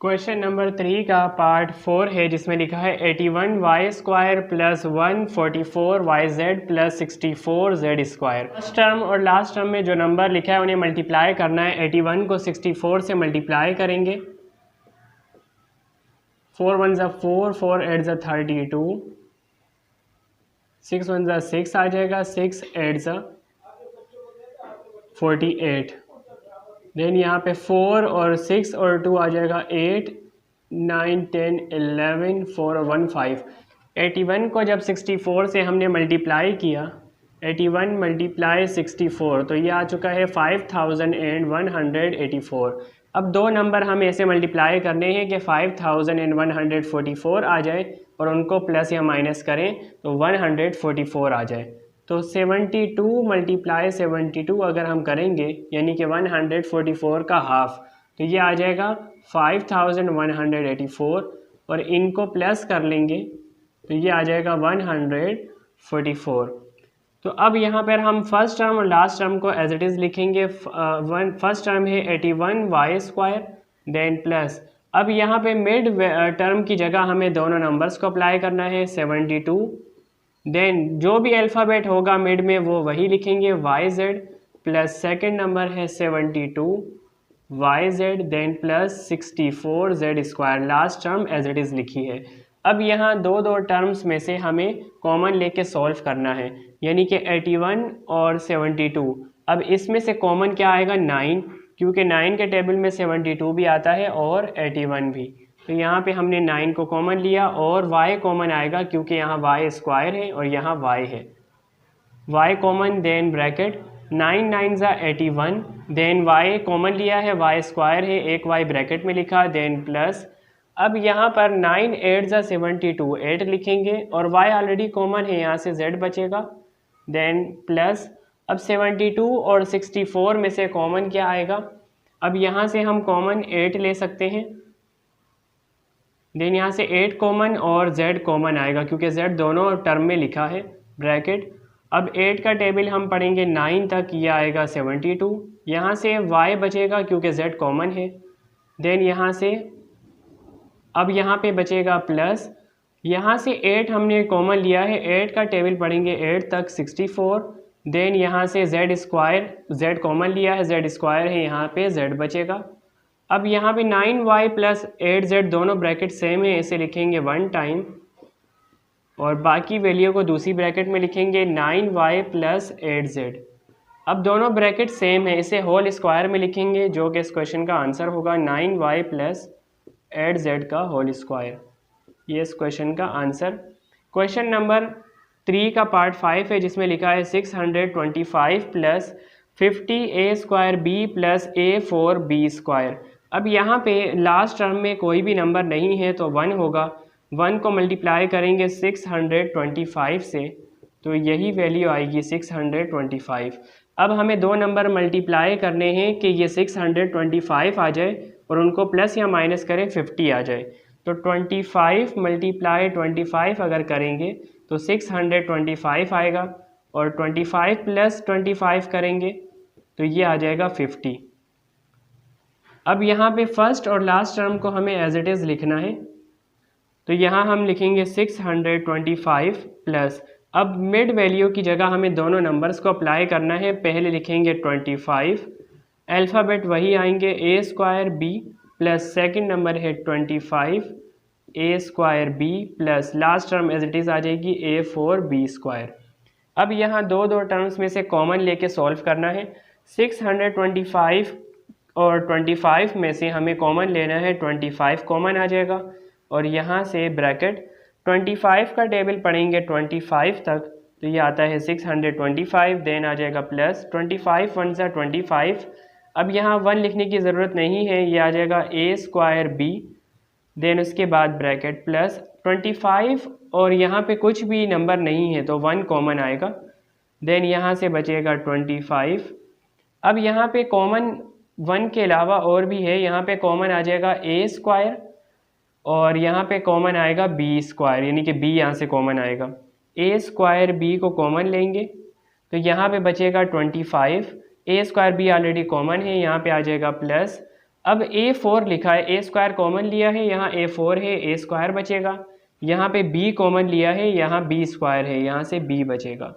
क्वेश्चन नंबर 3 का पार्ट 4 है, जिसमें लिखा है 81y² plus 144yz plus 64z²। First term और लास्ट टर्म में जो नंबर लिखा है उन्हें मल्टीप्लाई करना है। 81 को 64 से मल्टीप्लाई करेंगे, 4 1 ज़ा 4, 4 8 ज़ा 32, 6 1 ज़ा 6 आ जाएगा, 6 8 ज़ा 48, देन यहाँ पे 4 और 6 और 2 आ जाएगा 8 9 10 11, 4 और 1 5। 81 को जब 64 से हमने मल्टीप्लाई किया, 81 मल्टीप्लाई 64, तो ये आ चुका है 5184। अब दो नंबर हमें ऐसे मल्टीप्लाई करने हैं कि 5144 आ जाए और उनको प्लस या माइनस करें तो 144 आ जाए। तो 72 मल्टीप्लाई 72 अगर हम करेंगे यानी कि 144 का हाफ, तो ये आ जाएगा 5184 और इनको प्लस कर लेंगे तो ये आ जाएगा 144। तो अब यहाँ पर हम फर्स्ट टर्म और लास्ट टर्म को एज इट इज़ लिखेंगे। फर्स्ट टर्म है 81y² देन प्लस, अब यहाँ पे मिड टर्म की जगह हमें दोनों नंबर्स को अप्लाई करना है, 72, देन जो भी अल्फ़ाबेट होगा मिड में वो वही लिखेंगे, yz प्लस सेकेंड नंबर है 72yz then plus 64z²। Last term as it is लिखी है। अब यहाँ दो टर्म्स में से हमें कॉमन लेके सॉल्व करना है, यानी कि 81 और 72। अब इसमें से कॉमन क्या आएगा, 9, क्योंकि 9 के टेबल में 72 भी आता है और 81 भी, तो यहाँ पे हमने 9 को कॉमन लिया और y कॉमन आएगा क्योंकि यहाँ y स्क्वायर है और यहाँ y है, y कॉमन देन ब्रैकेट 9 9 ज़ा 81, देन y कॉमन लिया है, y स्क्वायर है, एक y ब्रैकेट में लिखा, देन प्लस, अब यहाँ पर 9 8 ज़ा 72, 8 लिखेंगे और y ऑलरेडी कॉमन है, यहाँ से z बचेगा, देन प्लस, अब 72 और 64 में से कॉमन क्या आएगा, अब यहाँ से हम कॉमन 8 ले सकते हैं, देन यहाँ से 8 कॉमन और z कॉमन आएगा क्योंकि z दोनों टर्म में लिखा है ब्रैकेट। अब 8 का टेबल हम पढ़ेंगे 9 तक, ये आएगा 72, यहाँ से y बचेगा क्योंकि z कॉमन है, देन यहाँ से अब यहाँ पे बचेगा प्लस, यहाँ से 8 हमने कॉमन लिया है, 8 का टेबल पढ़ेंगे 8 तक 64, देन यहाँ से z स्क्वायर, z कॉमन लिया है, z स्क्वायर है, यहाँ पे z बचेगा। अब यहाँ पे 9y प्लस 8z दोनों ब्रैकेट सेम है, इसे लिखेंगे 1 टाइम और बाकी वैल्यू को दूसरी ब्रैकेट में लिखेंगे 9y प्लस 8z। अब दोनों ब्रैकेट सेम है, इसे होल स्क्वायर में लिखेंगे, जो कि इस क्वेश्चन का आंसर होगा 9y प्लस 8z का होल स्क्वायर, ये इस क्वेश्चन का आंसर। क्वेश्चन नंबर 3 का पार्ट 5 है, जिसमें लिखा है 625 plus 50a² b plus a4b²। अब यहाँ पे लास्ट टर्म में कोई भी नंबर नहीं है तो 1 होगा, 1 को मल्टीप्लाई करेंगे 625 से तो यही वैल्यू आएगी 625। अब हमें दो नंबर मल्टीप्लाई करने हैं कि ये 625 आ जाए और उनको प्लस या माइनस करें 50 आ जाए, तो 25 मल्टीप्लाई 25 अगर करेंगे तो 625 आएगा और 25 प्लस 25 करेंगे तो ये आ जाएगा 50। अब यहाँ पे फर्स्ट और लास्ट टर्म को हमें एज इट इज़ लिखना है, तो यहाँ हम लिखेंगे 625 प्लस, अब मिड वैल्यू की जगह हमें दोनों नंबर्स को अप्लाई करना है। पहले लिखेंगे 25, अल्फ़ाबेट वही आएंगे a² b plus second number है 25 a² b plus last term as it is आ जाएगी a4b²। अब यहाँ दो टर्म्स में से कॉमन लेके सॉल्व करना है। 625 और 25 में से हमें कॉमन लेना है, 25 कॉमन आ जाएगा और यहाँ से ब्रैकेट 25 का टेबल पढ़ेंगे 25 तक, तो ये आता है 625, देन आ जाएगा प्लस 25 वन सा 25। अब यहाँ 1 लिखने की ज़रूरत नहीं है, ये आ जाएगा a²b, देन उसके बाद ब्रैकेट प्लस 25, और यहाँ पे कुछ भी नंबर नहीं है तो 1 कॉमन आएगा, देन यहाँ से बचेगा 25। अब यहाँ पे कॉमन 1 के अलावा और भी है, यहाँ पे कॉमन आ जाएगा a² और यहाँ पे कॉमन आएगा b², यानी कि b यहाँ से कॉमन आएगा। a² b को कॉमन लेंगे तो यहाँ पे बचेगा 25, a² b ऑलरेडी कॉमन है, यहाँ पे आ जाएगा प्लस। अब a4 लिखा है, a² कॉमन लिया है, यहाँ a4 है, a² बचेगा। यहाँ पे b कॉमन लिया है, यहाँ b² है, यहाँ से b बचेगा।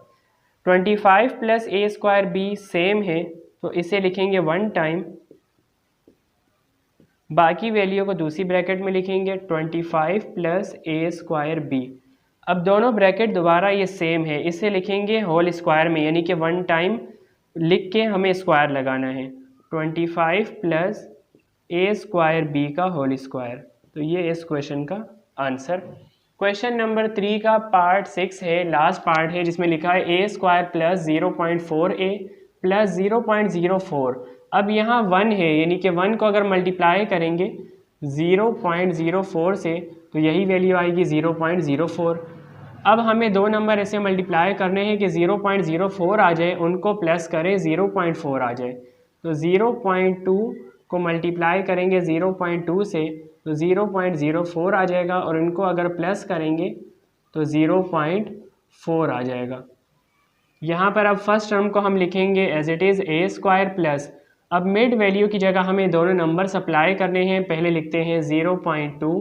25 प्लस a² b सेम है तो इसे लिखेंगे 1 टाइम, बाकी वैल्यू को दूसरी ब्रैकेट में लिखेंगे 25 प्लस a² b। अब दोनों ब्रैकेट दोबारा ये सेम है, इसे लिखेंगे होल स्क्वायर में, यानी कि 1 टाइम लिख के हमें स्क्वायर लगाना है, 25 प्लस a² b का होल स्क्वायर। तो ये इस क्वेश्चन का आंसर। क्वेश्चन नंबर 3 का पार्ट 6 है, लास्ट पार्ट है, जिसमें लिखा है a² प्लस 0.4a प्लस 0.04। अब यहाँ 1 है, यानी कि 1 को अगर मल्टीप्लाई करेंगे 0.04 से तो यही वैल्यू आएगी 0.04। अब हमें दो नंबर ऐसे मल्टीप्लाई करने हैं कि 0.04 आ जाए, उनको प्लस करें 0.4 आ जाए। तो 0.2 को मल्टीप्लाई करेंगे 0.2 से तो 0.04 आ जाएगा, और इनको अगर प्लस करेंगे तो 0.4 आ जाएगा। यहाँ पर अब फर्स्ट टर्म को हम लिखेंगे as it is a² plus, अब मिड वैल्यू की जगह हमें दोनों नंबर सप्लाई करने हैं। पहले लिखते हैं 0.2,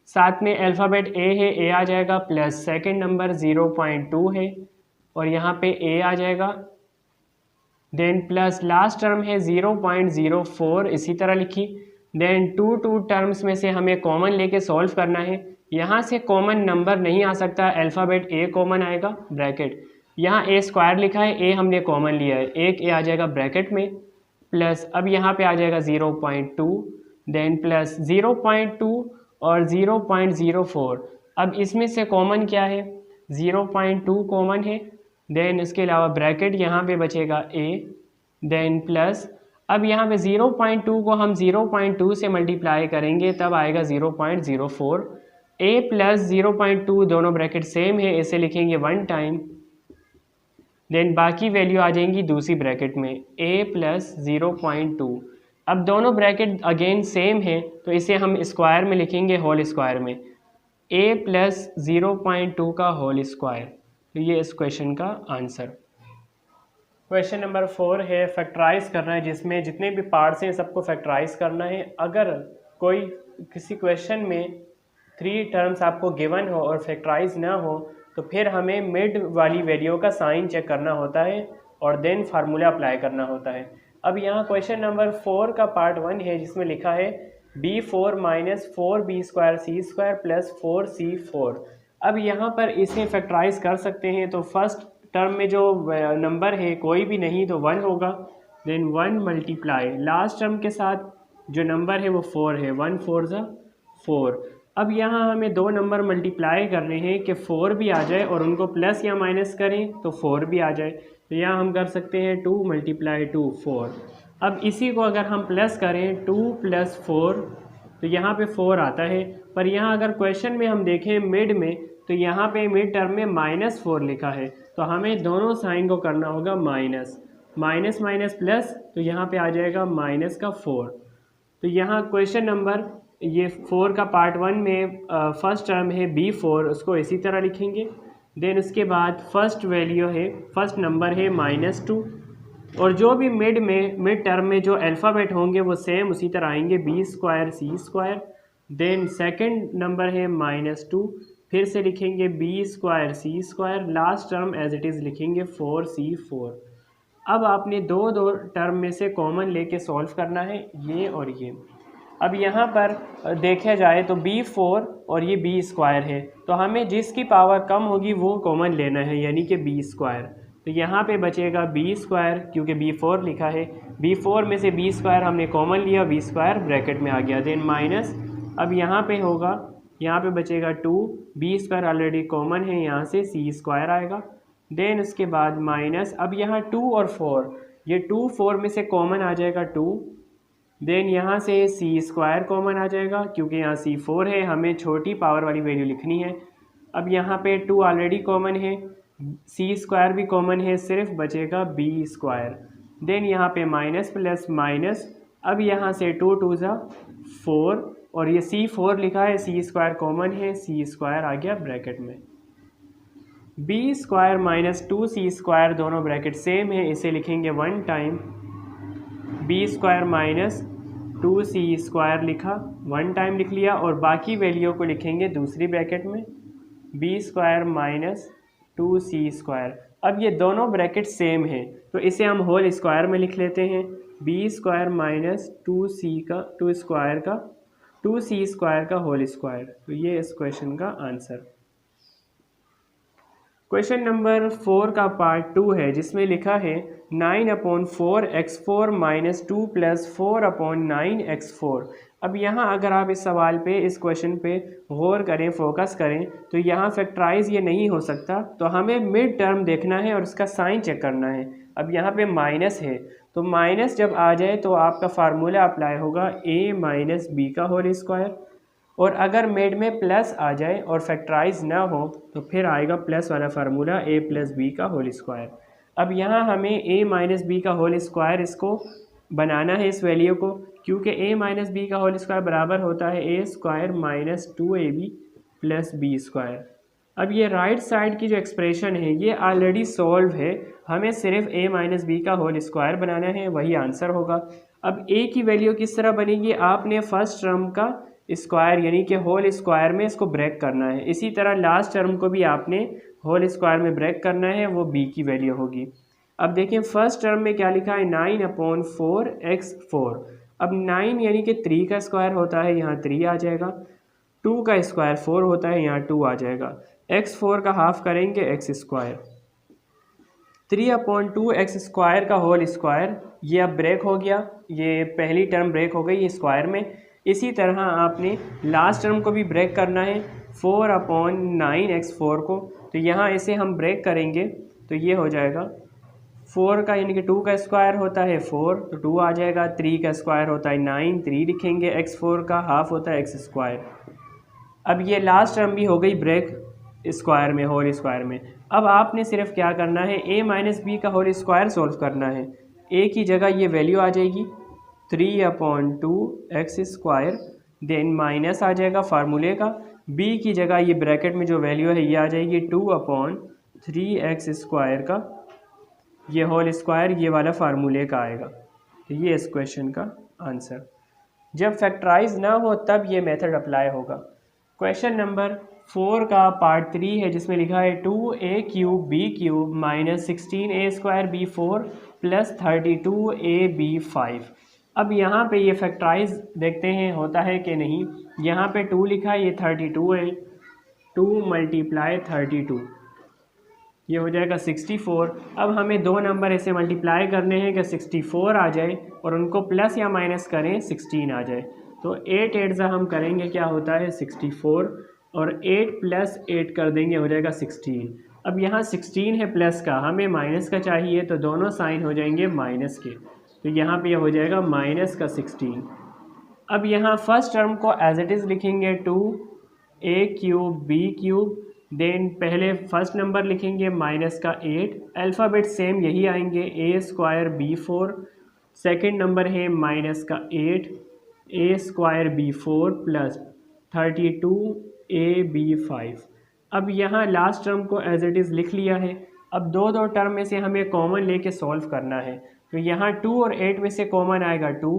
साथ में अल्फ़ाबेट a है, a आ जाएगा, प्लस सेकंड नंबर 0.2 है और यहाँ पे a आ जाएगा, देन प्लस लास्ट टर्म है 0.04, इसी तरह लिखी। देन टू टर्म्स में से हमें कॉमन लेके सॉल्व करना है। यहाँ से कॉमन नंबर नहीं आ सकता, अल्फ़ाबेट a कॉमन आएगा, ब्रैकेट, यहाँ a² लिखा है, a हमने कॉमन लिया है, एक a आ जाएगा ब्रैकेट में, प्लस अब यहाँ पे आ जाएगा 0.2, देन प्लस 0.2 और 0.04। अब इसमें से कॉमन क्या है, 0.2 कॉमन है, देन इसके अलावा ब्रैकेट यहाँ पे बचेगा a, देन प्लस अब यहाँ पे 0.2 को हम 0.2 से मल्टीप्लाई करेंगे तब आएगा 0.04। a प्लस 0.2 दोनों ब्रैकेट सेम है, इसे लिखेंगे 1 टाइम, देन बाकी वैल्यू आ जाएंगी दूसरी ब्रैकेट में a प्लस 0.2। अब दोनों ब्रैकेट अगेन सेम है तो इसे हम स्क्वायर में लिखेंगे, होल स्क्वायर में, a प्लस 0.2 का होल स्क्वायर। तो ये इस क्वेश्चन का आंसर। क्वेश्चन नंबर 4 है, फैक्टराइज करना है, जिसमें जितने भी पार्ट्स हैं सबको फैक्टराइज करना है। अगर कोई किसी क्वेश्चन में 3 टर्म्स आपको गिवन हो और फैक्टराइज ना हो तो फिर हमें मिड वाली वैल्यू का साइन चेक करना होता है और देन फार्मूला अप्लाई करना होता है। अब यहाँ क्वेश्चन नंबर 4 का पार्ट 1 है, जिसमें लिखा है b4 minus 4b² c² plus 4c4। अब यहाँ पर इसे फैक्टराइज कर सकते हैं, तो फर्स्ट टर्म में जो नंबर है कोई भी नहीं तो 1 होगा, देन 1 मल्टीप्लाई लास्ट टर्म के साथ जो नंबर है वो 4 है, 1 4 ज़ा 4। अब यहाँ हमें दो नंबर मल्टीप्लाई करने हैं कि 4 भी आ जाए और उनको प्लस या माइनस करें तो 4 भी आ जाए। तो यहाँ हम कर सकते हैं 2 मल्टीप्लाई 2 4। अब इसी को अगर हम प्लस करें 2 प्लस 4 तो यहाँ पे 4 आता है, पर यहाँ अगर क्वेश्चन में हम देखें मिड में तो यहाँ पे मिड टर्म में -4 लिखा है, तो हमें दोनों साइन को करना होगा माइनस, माइनस माइनस प्लस, तो यहाँ पे आ जाएगा माइनस का 4। तो यहाँ क्वेश्चन नंबर ये 4 का पार्ट 1 में फर्स्ट टर्म है b4, उसको इसी तरह लिखेंगे। देन उसके बाद फर्स्ट वैल्यू है, फर्स्ट नंबर है -2, और जो भी मिड टर्म में जो अल्फ़ाबेट होंगे वो सेम उसी तरह आएंगे, b² c²। Then second number है -2, फिर से लिखेंगे b² c², last term as it is लिखेंगे 4c4। अब आपने दो टर्म में से कॉमन लेके सॉल्व करना है, ये और ये। अब यहाँ पर देखा जाए तो b4 और ये b² है, तो हमें जिसकी पावर कम होगी वो कॉमन लेना है, यानी कि b²। तो यहाँ पे बचेगा b² क्योंकि b4 लिखा है, b4 में से b² हमने कॉमन लिया, b² ब्रैकेट में आ गया, देन माइनस, अब यहाँ पे होगा, यहाँ पे बचेगा 2, b² ऑलरेडी कॉमन है, यहाँ से c² आएगा, देन उसके बाद माइनस, अब यहाँ 2 और 4, ये 2 4 में से कॉमन आ जाएगा 2, देन यहाँ से सी स्क्वायर कॉमन आ जाएगा क्योंकि यहाँ सी 4 है, हमें छोटी पावर वाली वैल्यू लिखनी है। अब यहाँ पे 2 ऑलरेडी कॉमन है, सी स्क्वायर भी कॉमन है, सिर्फ बचेगा बी स्क्वायर। देन यहाँ पे माइनस प्लस माइनस, अब यहाँ से 2 2 ज़ा 4 और ये सी 4 लिखा है, सी स्क्वायर कॉमन है, सी स्क्वायर आ गया ब्रैकेट में। बी स्क्वायर माइनस 2 सी स्क्वायर दोनों ब्रैकेट सेम है, इसे लिखेंगे 1 टाइम बी स्क्वायर माइनस 2 सी स्क्वायर लिखा, 1 टाइम लिख लिया, और बाकी वैल्यू को लिखेंगे दूसरी ब्रैकेट में बी स्क्वायर माइनस 2 सी स्क्वायर। अब ये दोनों ब्रैकेट सेम है तो इसे हम होल स्क्वायर में लिख लेते हैं, बी स्क्वायर माइनस 2 सी का 2 स्क्वायर का 2 सी स्क्वायर का होल स्क्वायर। तो ये इस क्वेश्चन का आंसर। क्वेश्चन नंबर 4 का पार्ट 2 है जिसमें लिखा है 9/4 x4 माइनस 2 प्लस 4/9 x4। अब यहाँ अगर आप इस सवाल पे इस क्वेश्चन पे गौर करें, फोकस करें, तो यहाँ फैक्टराइज ये नहीं हो सकता, तो हमें मिड टर्म देखना है और उसका साइन चेक करना है। अब यहाँ पे माइनस है तो माइनस जब आ जाए तो आपका फार्मूला अप्लाई होगा a माइनस बी का होल स्क्वायर, और अगर मिड में प्लस आ जाए और फैक्टराइज ना हो तो फिर आएगा प्लस वाला फार्मूला a प्लस बी का होल स्क्वायर। अब यहाँ हमें a माइनस बी का होल स्क्वायर इसको बनाना है इस वैल्यू को, क्योंकि a माइनस बी का होल स्क्वायर बराबर होता है a square minus 2ab plus B square. अब ये राइट साइड की जो एक्सप्रेशन है ये ऑलरेडी सॉल्व है, हमें सिर्फ a माइनस बी का होल स्क्वायर बनाना है, वही आंसर होगा। अब a की वैल्यू किस तरह बनेगी, आपने फर्स्ट टर्म का स्क्वायर यानी कि होल स्क्वायर में इसको ब्रेक करना है, इसी तरह लास्ट टर्म को भी आपने होल स्क्वायर में ब्रेक करना है, वो b की वैल्यू होगी। अब देखें फर्स्ट टर्म में क्या लिखा है 9/4 x4। अब 9 यानी कि 3 का स्क्वायर होता है, यहाँ 3 आ जाएगा, 2 का स्क्वायर 4 होता है, यहाँ 2 आ जाएगा, x4 का हाफ करेंगे x स्क्वायर, 3/2 x स्क्वायर का होल स्क्वायर, ये अब ब्रेक हो गया, ये पहली टर्म ब्रेक हो गई स्क्वायर में। इसी तरह आपने लास्ट टर्म को भी ब्रेक करना है 4/9 x4 को, तो यहाँ इसे हम ब्रेक करेंगे तो ये हो जाएगा 4 का यानी कि 2 का स्क्वायर होता है 4 तो 2 आ जाएगा, 3 का स्क्वायर होता है 9, 3 लिखेंगे, x4 का हाफ होता है x स्क्वायर। अब ये लास्ट टर्म भी हो गई ब्रेक स्क्वायर में, होल स्क्वायर में। अब आपने सिर्फ क्या करना है a माइनस बी का होल स्क्वायर सोल्व करना है, a की जगह ये वैल्यू आ जाएगी 3/2 x स्क्वायर, देन माइनस आ जाएगा फार्मूले का, b की जगह ये ब्रैकेट में जो वैल्यू है ये आ जाएगी 2/3 x स्क्वायर का ये होल स्क्वायर, ये वाला फार्मूले का आएगा। तो ये इस क्वेश्चन का आंसर। जब फैक्टराइज ना हो तब ये मेथड अप्लाई होगा। क्वेश्चन नंबर 4 का पार्ट 3 है जिसमें लिखा है 2a³ minus 16a² plus 32ab5। अब यहाँ पे ये फैक्टराइज देखते हैं होता है कि नहीं। यहाँ पे 2 लिखा है, ये 32 है, 2 × 32 ये हो जाएगा 64। अब हमें दो नंबर ऐसे मल्टीप्लाई करने हैं कि 64 आ जाए और उनको प्लस या माइनस करें 16 आ जाए। तो 8 8 हम करेंगे, क्या होता है 64, और 8 + 8 कर देंगे, हो जाएगा 16। अब यहाँ 16 है प्लस का, हमें माइनस का चाहिए, तो दोनों साइन हो जाएंगे माइनस के, तो यहाँ पे हो जाएगा माइनस का 16। अब यहाँ फर्स्ट टर्म को एज इट इज़ लिखेंगे 2a³ b³, देन पहले फर्स्ट नंबर लिखेंगे माइनस का 8, अल्फ़ाबेट सेम यही आएंगे, a² b4, सेकंड नंबर है माइनस का 8, a² b4 प्लस 32 ab5। अब यहाँ लास्ट टर्म को एज इट इज़ लिख लिया है। अब दो टर्म में से हमें कॉमन लेके सॉल्व करना है, तो यहाँ 2 और 8 में से कॉमन आएगा 2,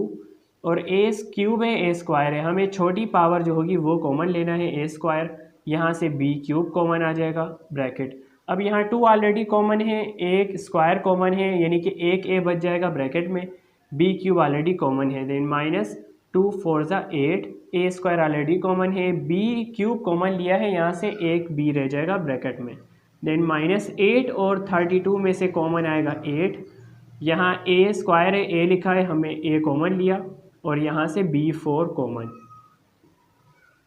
और a³ है a² है, हमें छोटी पावर जो होगी वो कॉमन लेना है a², यहाँ से b³ कॉमन आ जाएगा ब्रैकेट। अब यहाँ 2 ऑलरेडी कॉमन है, एक स्क्वायर कॉमन है, यानी कि एक a बच जाएगा ब्रैकेट में, b³ ऑलरेडी कॉमन है, then minus 2 4 8, a² already common है, b³ कॉमन लिया है, यहाँ से एक b रह जाएगा ब्रैकेट में, देन माइनस 8 और 32 में से कॉमन आएगा 8, यहाँ a² है, a लिखा है, हमें a कॉमन लिया, और यहाँ से b4 कॉमन।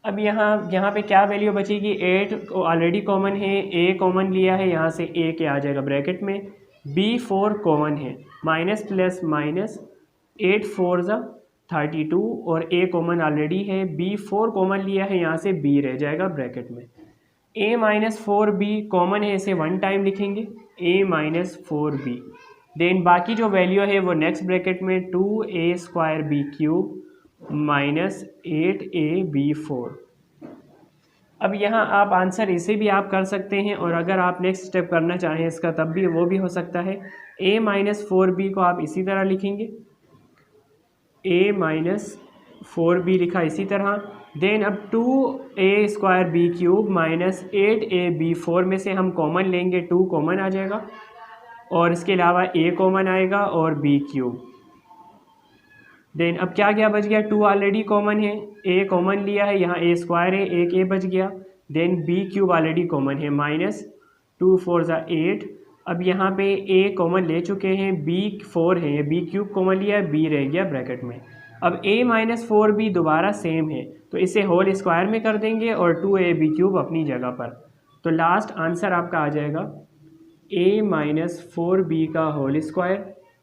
अब यहाँ पे क्या वैल्यू बचेगी, 8 ऑलरेडी कॉमन है, ए कॉमन लिया है, यहाँ से ए के आ जाएगा ब्रैकेट में, बी 4 कॉमन है, माइनस प्लस माइनस 8 4 ज़ा 32 और ए कॉमन ऑलरेडी है, बी 4 कॉमन लिया है, यहाँ से बी रह जाएगा ब्रैकेट में, ए माइनस 4b कॉमन है, इसे 1 टाइम लिखेंगे, ए माइनस 4b। देन बाकी जो वैल्यू है वो नेक्स्ट ब्रैकेट में 2a² माइनस 8ab4। अब यहाँ आप आंसर इसे भी आप कर सकते हैं, और अगर आप नेक्स्ट स्टेप करना चाहें इसका तब भी वो भी हो सकता है। a माइनस 4b को आप इसी तरह लिखेंगे, a माइनस 4b लिखा इसी तरह। देन अब 2a² माइनस 8ab4 में से हम कॉमन लेंगे, 2 कॉमन आ जाएगा और इसके अलावा a कॉमन आएगा और b³। देन अब क्या क्या बच गया, 2 ऑलरेडी कॉमन है, a कॉमन लिया है, यहाँ a² है, एक a बच गया। देन b³ ऑलरेडी कॉमन है, माइनस 2 4 ज़ा 8। अब यहाँ पे a कॉमन ले चुके हैं, b4 है, b³ कॉमन लिया है, b रह गया ब्रैकेट में। अब a माइनस 4b दोबारा सेम है तो इसे होल स्क्वायर में कर देंगे और 2ab³ अपनी जगह पर। तो लास्ट आंसर आपका आ जाएगा a माइनस 4b का होल स्क्वायर,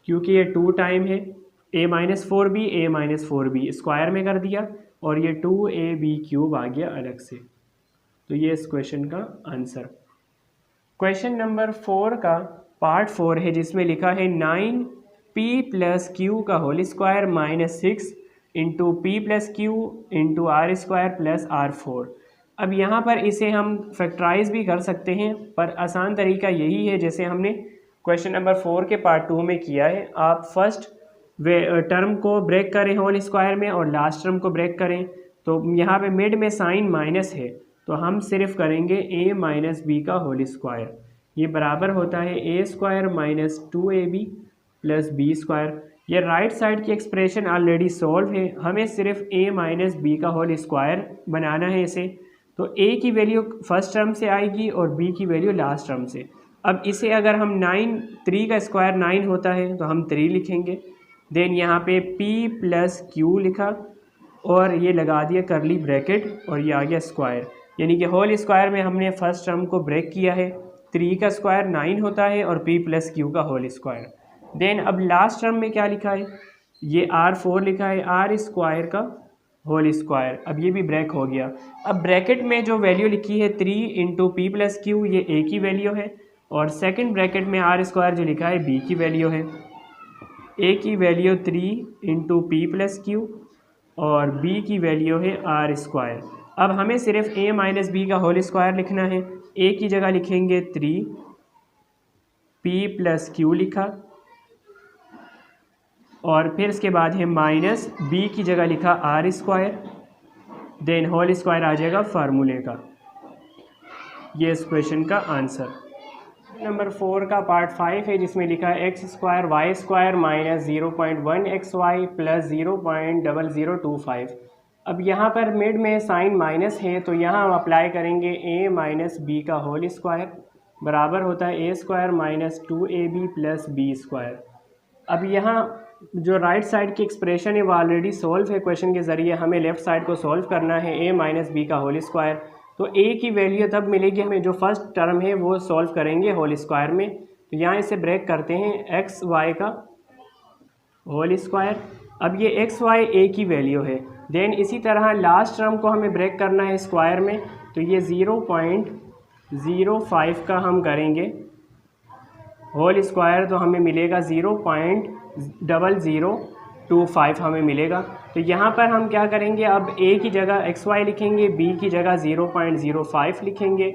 क्योंकि ये 2 टाइम है, a माइनस 4b स्क्वायर में कर दिया और ये 2ab³ आ गया अलग से। तो ये इस क्वेश्चन का आंसर। क्वेश्चन नंबर 4 का पार्ट 4 है जिसमें लिखा है 9p प्लस q का whole square minus 6 into p plus q into r² plus r4। अब यहाँ पर इसे हम फैक्टराइज भी कर सकते हैं, पर आसान तरीका यही है जैसे हमने क्वेश्चन नंबर 4 के पार्ट 2 में किया है। आप फर्स्ट टर्म को ब्रेक करें होल स्क्वायर में और लास्ट टर्म को ब्रेक करें। तो यहाँ पे मिड में साइन माइनस है तो हम सिर्फ करेंगे a माइनस बी का होल स्क्वायर, ये बराबर होता है a² minus 2ab plus b²। ये राइट साइड की एक्सप्रेशन ऑलरेडी सॉल्व है, हमें सिर्फ a माइनस बी का होल स्क्वायर बनाना है इसे। तो a की वैल्यू फर्स्ट टर्म से आएगी और b की वैल्यू लास्ट टर्म से। अब इसे अगर हम 3 का स्क्वायर 9 होता है तो हम 3 लिखेंगे। देन यहाँ पे p प्लस q लिखा और ये लगा दिया करली ब्रैकेट और ये आ गया स्क्वायर, यानी कि होल स्क्वायर में हमने फर्स्ट टर्म को ब्रेक किया है। 3 का स्क्वायर 9 होता है और p प्लस q का होल स्क्वायर। देन अब लास्ट टर्म में क्या लिखा है, ये r4 लिखा है, r² का होल स्क्वायर। अब ये भी ब्रेक हो गया। अब ब्रैकेट में जो वैल्यू लिखी है 3 इंटू पी प्लस क्यू, ये a की वैल्यू है, और सेकंड ब्रैकेट में r² जो लिखा है b की वैल्यू है। a की value 3 into P plus Q और b की वैल्यू है r²। अब हमें सिर्फ a माइनस बी का होल स्क्वायर लिखना है। a की जगह लिखेंगे 3, p प्लस क्यू लिखा और फिर इसके बाद है माइनस b की जगह लिखा r², देन होल स्क्वायर आ जाएगा फार्मूले का। ये इस क्वेश्चन का आंसर। नंबर 4 का पार्ट 5 है जिसमें लिखा है x² y² minus 0.1xy plus 0.0025। अब यहाँ पर मिड में साइन माइनस है तो यहाँ हम अप्लाई करेंगे a माइनस बी का होल स्क्वायर बराबर होता है a² minus 2ab plus b²। अब यहाँ जो राइट साइड की एक्सप्रेशन है वो ऑलरेडी सॉल्व है क्वेश्चन के ज़रिए, हमें लेफ़्ट साइड को सॉल्व करना है a माइनस बी का होल स्क्वायर। तो a की वैल्यू तब मिलेगी हमें जो फर्स्ट टर्म है वो सॉल्व करेंगे होल स्क्वायर में। तो यहाँ इसे ब्रेक करते हैं xy का होल स्क्वायर। अब ये xy a की वैल्यू है। देन इसी तरह लास्ट टर्म को हमें ब्रेक करना है स्क्वायर में, तो ये 0.05 का हम करेंगे होल स्क्वायर, तो हमें मिलेगा 0.0025 हमें मिलेगा। तो यहाँ पर हम क्या करेंगे, अब a की जगह xy लिखेंगे, b की जगह 0.05 लिखेंगे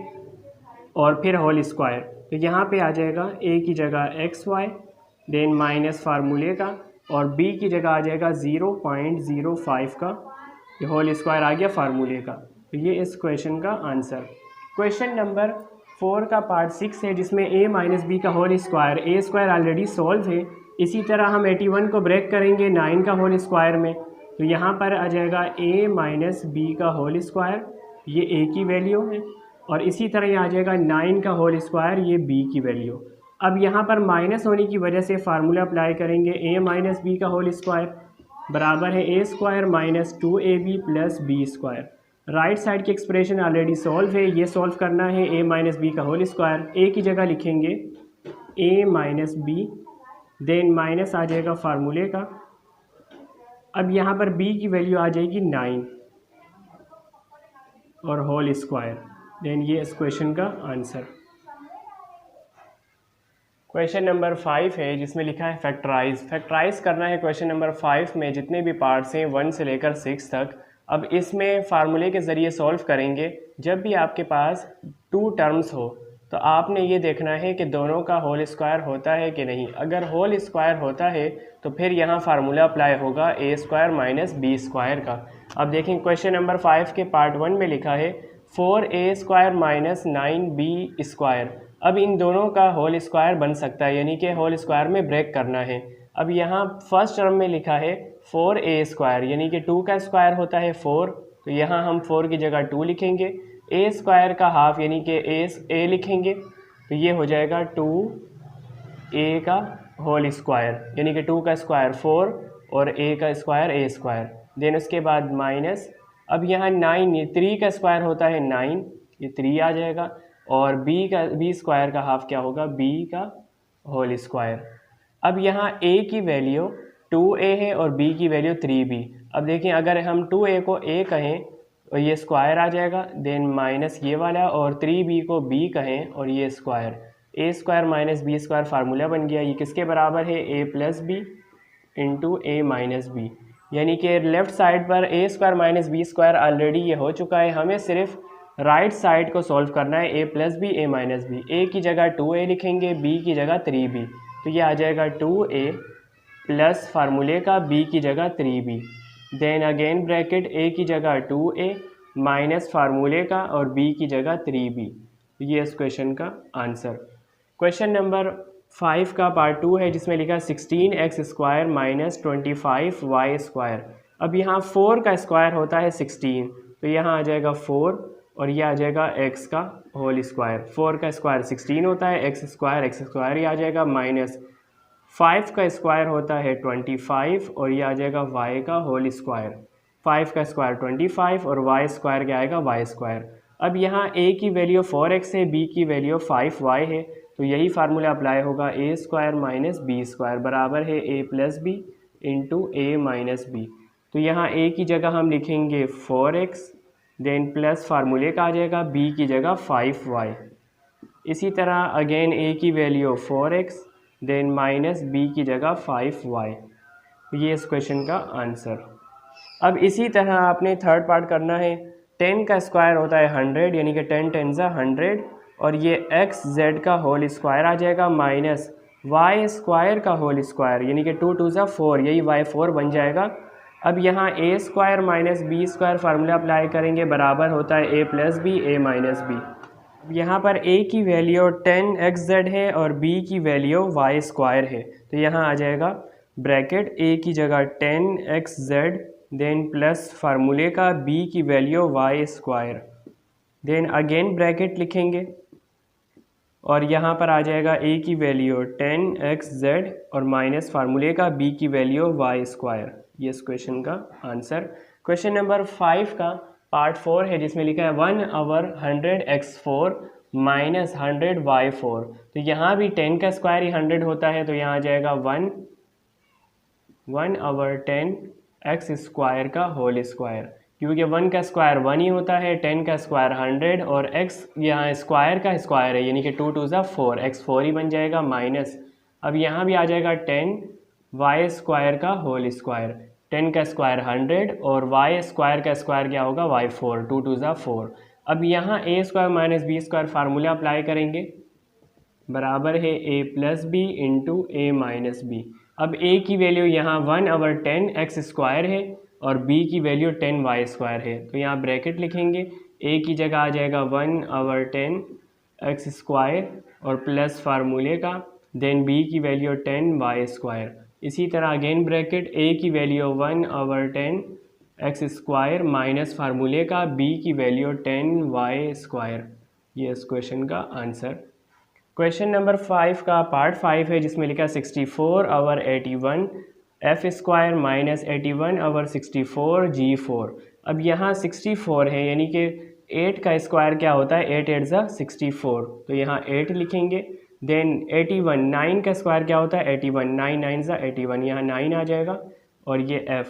और फिर होल स्क्वायर। तो यहाँ पे आ जाएगा a की जगह xy, देन माइनस फार्मूले का, और b की जगह आ जाएगा 0.05 का, ये होल स्क्वायर आ गया फार्मूले का। तो ये इस क्वेश्चन का आंसर। क्वेश्चन नंबर 4 का पार्ट 6 है जिसमें a माइनस बी का whole square, a² already solve है। इसी तरह हम 81 को ब्रेक करेंगे 9 का होल स्क्वायर में, तो यहाँ पर आ जाएगा a माइनस बी का होल स्क्वायर, ये a की वैल्यू है, और इसी तरह ये आ जाएगा 9 का होल स्क्वायर, ये b की वैल्यू। अब यहाँ पर माइनस होने की वजह से फार्मूला अप्लाई करेंगे, a माइनस बी का होल स्क्वायर बराबर है a² minus 2ab plus b²। Right side की एक्सप्रेशन ऑलरेडी सॉल्व है, ये सॉल्व करना है a माइनस बी का होल स्क्वायर। a की जगह लिखेंगे a minus B, then minus आ जाएगा फार्मूले का। अब यहाँ पर b की वैल्यू आ जाएगी 9 और होल स्क्वायर, देन ये इस क्वेश्चन का आंसर। क्वेश्चन नंबर 5 है जिसमें लिखा है फैक्टराइज। फैक्टराइज करना है क्वेश्चन नंबर 5 में जितने भी पार्ट्स हैं 1 से लेकर 6 तक। अब इसमें फार्मूले के ज़रिए सॉल्व करेंगे। जब भी आपके पास 2 टर्म्स हो तो आपने ये देखना है कि दोनों का होल स्क्वायर होता है कि नहीं। अगर होल स्क्वायर होता है तो फिर यहाँ फार्मूला अप्लाई होगा a square minus B square का। अब देखें क्वेश्चन नंबर 5 के पार्ट 1 में लिखा है 4a square minus 9b square. अब इन दोनों का होल स्क्वायर बन सकता है, यानी कि होल स्क्वायर में ब्रेक करना है। अब यहाँ फर्स्ट टर्म में लिखा है 4a स्क्वायर, यानी कि 2 का स्क्वायर होता है 4, तो यहाँ हम 4 की जगह 2 लिखेंगे। a स्क्वायर का हाफ यानी कि a लिखेंगे, तो ये हो जाएगा 2a का होल स्क्वायर, यानी कि 2 का स्क्वायर 4 और a का स्क्वायर a स्क्वायर। देन उसके बाद माइनस, अब यहाँ 9, ये 3 का स्क्वायर होता है 9, ये 3 आ जाएगा, और b स्क्वायर का हाफ क्या होगा b का होल स्क्वायर। अब यहाँ a की वैल्यू 2a है और b की वैल्यू 3b। अब देखें अगर हम 2a को a कहें और ये स्क्वायर आ जाएगा, देन माइनस ये वाला, और 3b को b कहें और ये square, a square minus b square formula बन गया। ये किसके बराबर है a plus B into a minus B, यानी कि लेफ़्ट साइड पर a square minus B square already ये हो चुका है। हमें सिर्फ राइट साइड को सॉल्व करना है, a plus B a minus B. a की जगह 2a लिखेंगे, b की जगह 3b, तो ये आ जाएगा 2a प्लस फार्मूले का b की जगह 3b, then again bracket a की जगह 2a माइनस फार्मूले का और b की जगह 3b। ये इस क्वेश्चन का आंसर। क्वेश्चन नंबर 5 का पार्ट 2 है जिसमें लिखा 16x square minus 25y square. अब यहाँ 4 का स्क्वायर होता है 16, तो यहाँ आ जाएगा 4 और ये आ जाएगा x का होल स्क्वायर। 4 का स्क्वायर 16 होता है, x स्क्वायर ही आ जाएगा, माइनस 5 का स्क्वायर होता है 25 और ये आ जाएगा y का होल स्क्वायर। 5 का स्क्वायर 25 और y स्क्वायर क्या आएगा y स्क्वायर। अब यहाँ a की वैल्यू 4x है, b की वैल्यू 5y है, तो यही फार्मूला अप्लाई होगा a square minus B square बराबर है a plus B into a minus B. तो यहाँ a की जगह हम लिखेंगे 4x, देन प्लस फार्मूले का आ जाएगा b की जगह 5y। इसी तरह अगेन a की value 4x, then minus b की जगह 5y। ये इस क्वेश्चन का आंसर। अब इसी तरह आपने थर्ड पार्ट करना है। 10 का स्क्वायर होता है 100, यानी कि 10 10 100, और ये x z का होल स्क्वायर आ जाएगा माइनस y स्क्वायर का होल स्क्वायर, यानी कि 2 2 4, यही y4 बन जाएगा। अब यहाँ a square minus B square formula apply करेंगे, बराबर होता है a plus B a minus B. यहाँ पर a की वैल्यू 10xz है और b की वैल्यू y स्क्वायर है, तो यहाँ आ जाएगा ब्रैकेट a की जगह 10xz, देन प्लस फार्मूले का b की value y square, then again bracket लिखेंगे और यहाँ पर आ जाएगा a की वैल्यू 10xz और माइनस फार्मूले का b की वैल्यू y स्क्वायर। ये इस क्वेश्चन का आंसर। क्वेश्चन नंबर 5 का पार्ट 4 है जिसमें लिखा है 1/100x4 माइनस 100y4। तो यहाँ भी 10 का स्क्वायर ही 100 होता है, तो यहाँ आ जाएगा 1/10x स्क्वायर का होल स्क्वायर, क्योंकि 1 का स्क्वायर 1 ही होता है, 10 का स्क्वायर 100 और x यहाँ स्क्वायर का स्क्वायर है, यानी कि 2 2 4, x 4 ही बन जाएगा, माइनस अब यहाँ भी आ जाएगा 10y स्क्वायर का होल स्क्वायर। 10 का स्क्वायर 100 और y स्क्वायर का स्क्वायर क्या होगा y4, 2 2 4। अब यहाँ a square minus B square formula apply करेंगे, बराबर है a plus B into a minus B. अब a की वैल्यू यहाँ 1/10x स्क्वायर है और b की वैल्यू 10y स्क्वायर है, तो यहाँ ब्रैकेट लिखेंगे, a की जगह आ जाएगा 1/10x स्क्वायर और प्लस फार्मूले का, देन b की वैल्यू 10y स्क्वायर। इसी तरह अगेन ब्रैकेट a की वैल्यू 1/10x स्क्वायर माइनस फार्मूले का b की वैल्यू 10y स्क्वायर। ये इस क्वेश्चन का आंसर। क्वेश्चन नंबर 5 का पार्ट 5 है जिसमें लिखा 64/81 f स्क्वायर माइनस 81/64 g4। अब यहाँ 64 है, यानी कि 8 का स्क्वायर क्या होता है, 8 8 ज़ा 64, तो यहाँ 8 लिखेंगे। देन 81, 9 का स्क्वायर क्या होता है, 81, 9 9 ज़ा 81, यहाँ 9 आ जाएगा। और ये f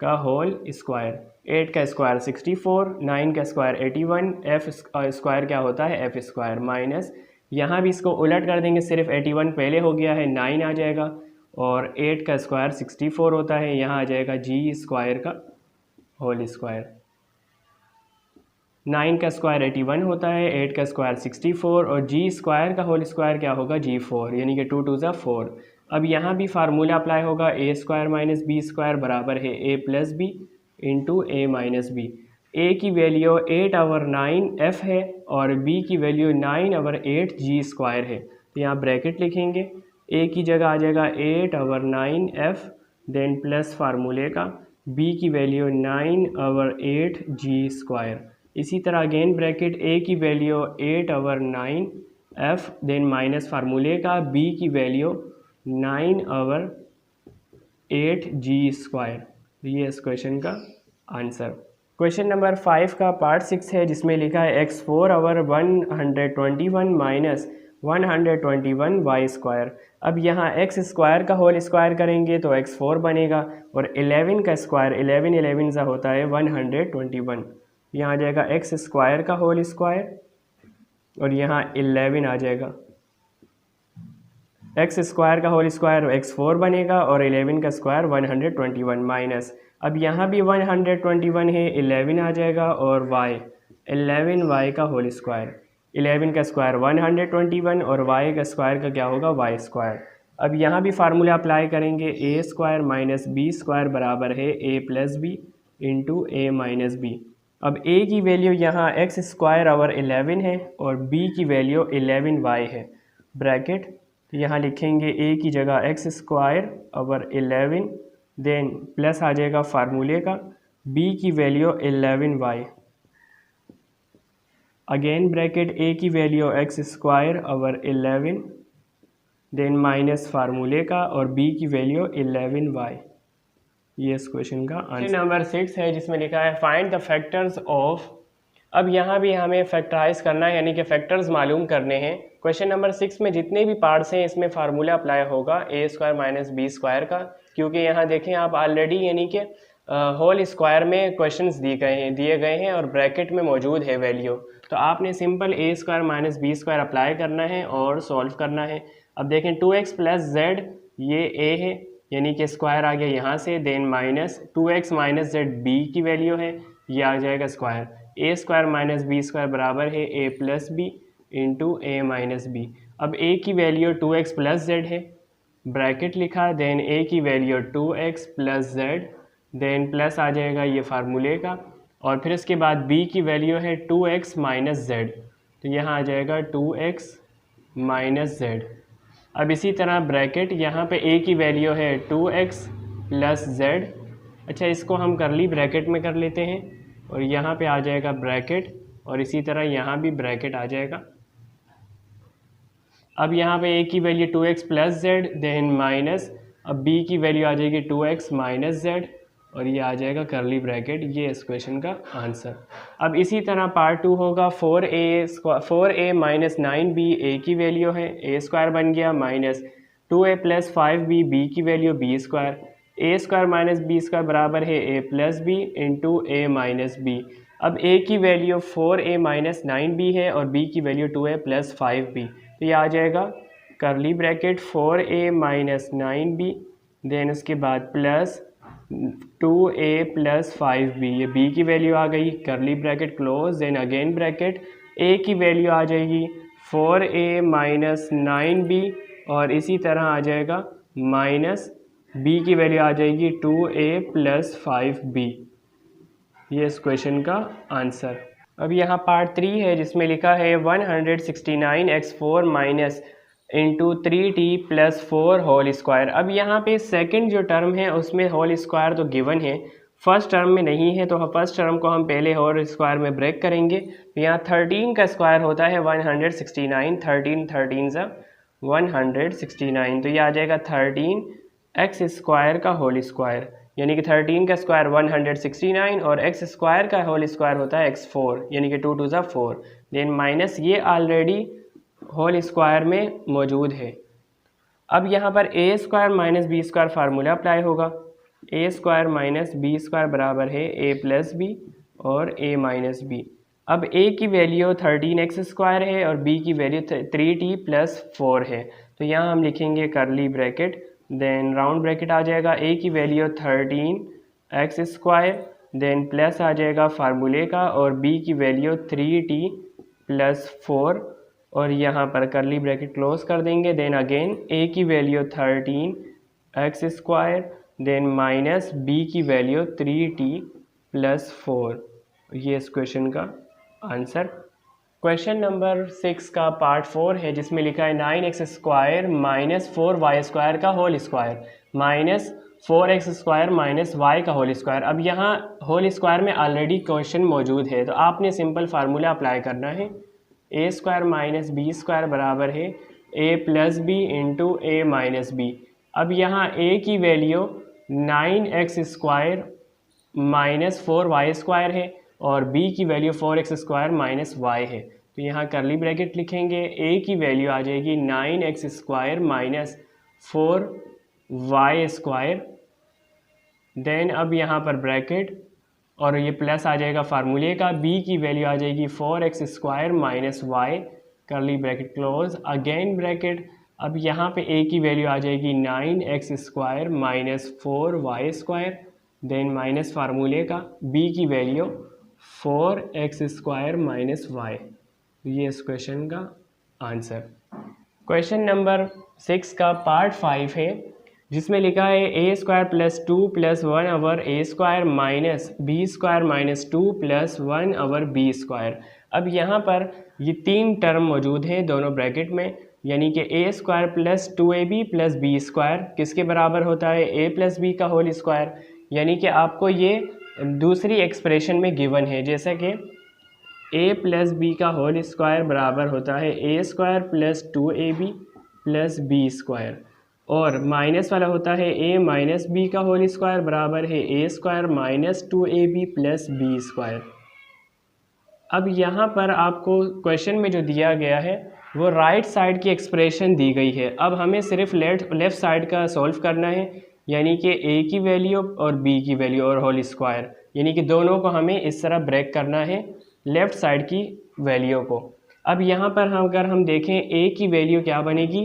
का होल स्क्वायर, 8 का स्क्वायर 64, 9 का स्क्वायर 81, f स्क्वायर क्या होता है, f स्क्वायर, माइनस यहाँ भी इसको उलट कर देंगे, सिर्फ 81 पहले हो गया है, 9 आ जाएगा। और 8 का स्क्वायर 64 होता है, यहाँ आ जाएगा g स्क्वायर का होल स्क्वायर। 9 का स्क्वायर 81 होता है, 8 का स्क्वायर 64, और g स्क्वायर का होल स्क्वायर क्या होगा, g4, यानी कि 2 2 ज़ा 4। अब यहाँ भी फार्मूला अप्लाई होगा, a square minus B square बराबर है a plus B into a minus B. a की वैल्यू 8/9 f है और b की वैल्यू 9/8 g स्क्वायर है, तो यहाँ ब्रैकेट लिखेंगे, a की जगह आ जाएगा 8/9 f, देन प्लस फार्मूले का b की वैल्यू 9/8 g स्क्वायर। इसी तरह अगेन ब्रैकेट a की वैल्यू 8/9 f, देन माइनस फार्मूले का b की वैल्यू 9/8 g स्क्वायर। तो ये इस क्वेश्चन का आंसर। क्वेश्चन नंबर 5 का पार्ट 6 है, जिसमें लिखा है x4/121 माइनस 121 y स्क्वायर। अब यहाँ x स्क्वायर का होल स्क्वायर करेंगे तो x4 बनेगा, और 11 का स्क्वायर 11 11 सा होता है 121, यहाँ आ जाएगा x स्क्वायर का होल स्क्वायर, और यहाँ 11 आ जाएगा। x स्क्वायर का होल स्क्वायर x4 बनेगा, और 11 का स्क्वायर 121 माइनस, अब यहाँ भी 121 है, 11 आ जाएगा, और y 11y का होल स्क्वायर, 11 का स्क्वायर 121, और y का स्क्वायर का क्या होगा, y स्क्वायर। अब यहाँ भी फार्मूला अप्लाई करेंगे, a square minus B square बराबर है a plus B into a minus B. अब a की वैल्यू यहाँ x स्क्वायर ओवर 11 है, और b की वैल्यू 11y है, ब्रैकेट यहाँ लिखेंगे a की जगह x square over 11, then plus आ जाएगा फार्मूले का b की value 11y, again bracket a की value x square over 11, then minus फार्मूले का और b की वैल्यू 11y। ये इस क्वेश्चन का आंसर। नंबर 6 है, जिसमें लिखा है फाइंड द फैक्टर्स ऑफ। अब यहाँ भी हमें फैक्टराइज करना है, यानी कि फैक्टर्स मालूम करने हैं। क्वेश्चन नंबर 6 में जितने भी पार्ट्स हैं इसमें फार्मूला अप्लाई होगा a square minus B square का, क्योंकि यहाँ देखें आप ऑलरेडी यानी कि होल स्क्वायर में क्वेश्चंस दिए गए हैं और ब्रैकेट में मौजूद है वैल्यू, तो आपने simple a square minus B square apply करना है और सॉल्व करना है। अब देखें 2x प्लस जेड ये a है, यानी कि स्क्वायर आ गया यहाँ से, then minus 2x minus Z b की वैल्यू है, ये आ जाएगा square. a square minus B square बराबर है a plus B into a minus B. अब a की वैल्यू 2x प्लस जेड है, ब्रैकेट लिखा, देन a की value 2x plus Z, then plus आ जाएगा ये फार्मूले का, और फिर उसके बाद b की वैल्यू है 2x माइनस जेड, तो यहाँ आ जाएगा 2x माइनस जेड। अब इसी तरह ब्रैकेट यहाँ पे a की वैल्यू है 2x प्लस जेड, अच्छा इसको हम करली ब्रैकेट में कर लेते हैं, और यहाँ पे आ जाएगा ब्रैकेट, और इसी तरह यहाँ भी ब्रैकेट आ जाएगा। अब यहाँ पे a की value 2x plus Z, then minus, अब b की वैल्यू आ जाएगी 2x माइनस जेड, और ये आ जाएगा करली ब्रैकेट। ये इस क्वेश्चन का आंसर। अब इसी तरह पार्ट 2 होगा 4a माइनस 9b, a की वैल्यू है a स्क्वायर बन गया, minus 2a plus 5b, b की value b square, a square minus b square बराबर है a plus B into a minus B. अब a की वैल्यू 4a माइनस 9b है और b की वैल्यू 2a प्लस 5b, तो ये आ जाएगा करली bracket 4a minus 9b, then उसके बाद प्लस 2a प्लस 5b, ये b की वैल्यू आ गई, curly bracket close, then again bracket a की वैल्यू आ जाएगी 4a माइनस 9b, और इसी तरह आ जाएगा माइनस b की वैल्यू आ जाएगी 2a प्लस 5b। ये इस क्वेश्चन का आंसर। अब यहाँ पार्ट 3 है, जिसमें लिखा है 169x4 minus into 3t plus 4 whole square. अब यहाँ पे सेकंड जो टर्म है उसमें होल स्क्वायर तो गिवन है, फर्स्ट टर्म में नहीं है, तो फर्स्ट टर्म को हम पहले होल स्क्वायर में ब्रेक करेंगे। तो यहाँ 13 का स्क्वायर होता है 169, 13 13 सा 169, तो ये आ जाएगा 13x स्क्वायर का होल स्क्वायर। यानी कि 13 का स्क्वायर 169 और एक्स स्क्वायर का होल स्क्वायर होता है x4 यानी कि 2 2 ज़ा 4। देन माइनस ये ऑलरेडी होल स्क्वायर में मौजूद है। अब यहाँ पर A square minus B square formula apply होगा। A square minus B square बराबर है ए प्लस बी और ए माइनस बी। अब ए की वैल्यू 13x स्क्वायर है और बी की वैल्यू 3t प्लस 4 है, तो यहाँ हम लिखेंगे curly bracket, then round bracket आ जाएगा। ए की value 13x square, then plus आ जाएगा फार्मूले का, और बी की वैल्यू 3t प्लस 4 और यहाँ पर करली ब्रैकेट क्लोज कर देंगे। देन अगेन ए की value 13x square, then minus B की वैल्यू 3t प्लस 4। ये इस क्वेश्चन का आंसर। क्वेश्चन नंबर 6 का पार्ट 4 है जिसमें लिखा है 9x square minus 4y square का whole square minus 4x square minus y का होल स्क्वायर। अब यहाँ होल स्क्वायर में ऑलरेडी क्वेश्चन मौजूद है, तो आपने सिंपल फार्मूला अप्लाई करना है। A square minus B square बराबर है A plus B into A minus B. अब यहाँ ए की value 9x square minus 4y square है और b की value 4x square minus y है, तो यहाँ करली ब्रैकेट लिखेंगे। a की वैल्यू आ जाएगी 9x square minus 4y square, then अब यहाँ पर ब्रैकेट और ये प्लस आ जाएगा फार्मूले का। b की वैल्यू आ जाएगी 4x square minus y, curly bracket close, again bracket. अब यहाँ पे a की वैल्यू आ जाएगी 9x square minus 4y square, then minus फार्मूले का, b की value 4x square minus y। ये इस क्वेश्चन का आंसर। क्वेश्चन नंबर 6 का पार्ट 5 है जिसमें लिखा है A square plus 2 plus 1 over A square minus B square minus 2 plus 1 over B square. अब यहाँ पर ये तीन टर्म मौजूद हैं दोनों ब्रैकेट में, यानी कि A square plus 2ab plus B square किसके बराबर होता है, ए प्लस बी का होल स्क्वायर। यानी कि आपको ये दूसरी एक्सप्रेशन में गिवन है, जैसा कि ए प्लस बी का होल स्क्वायर बराबर होता है A square plus 2ab plus B square, और माइनस वाला होता है ए माइनस बी का होल स्क्वायर बराबर है A square minus 2ab plus B square. अब यहाँ पर आपको क्वेश्चन में जो दिया गया है वो राइट साइड की एक्सप्रेशन दी गई है। अब हमें सिर्फ लेफ़्ट साइड का सॉल्व करना है, यानी कि ए की वैल्यू और बी की वैल्यू और होल स्क्वायर, यानी कि दोनों को हमें इस तरह ब्रेक करना है लेफ़्ट साइड की वैल्यू को। अब यहाँ पर अगर हम देखें ए की वैल्यू क्या बनेगी,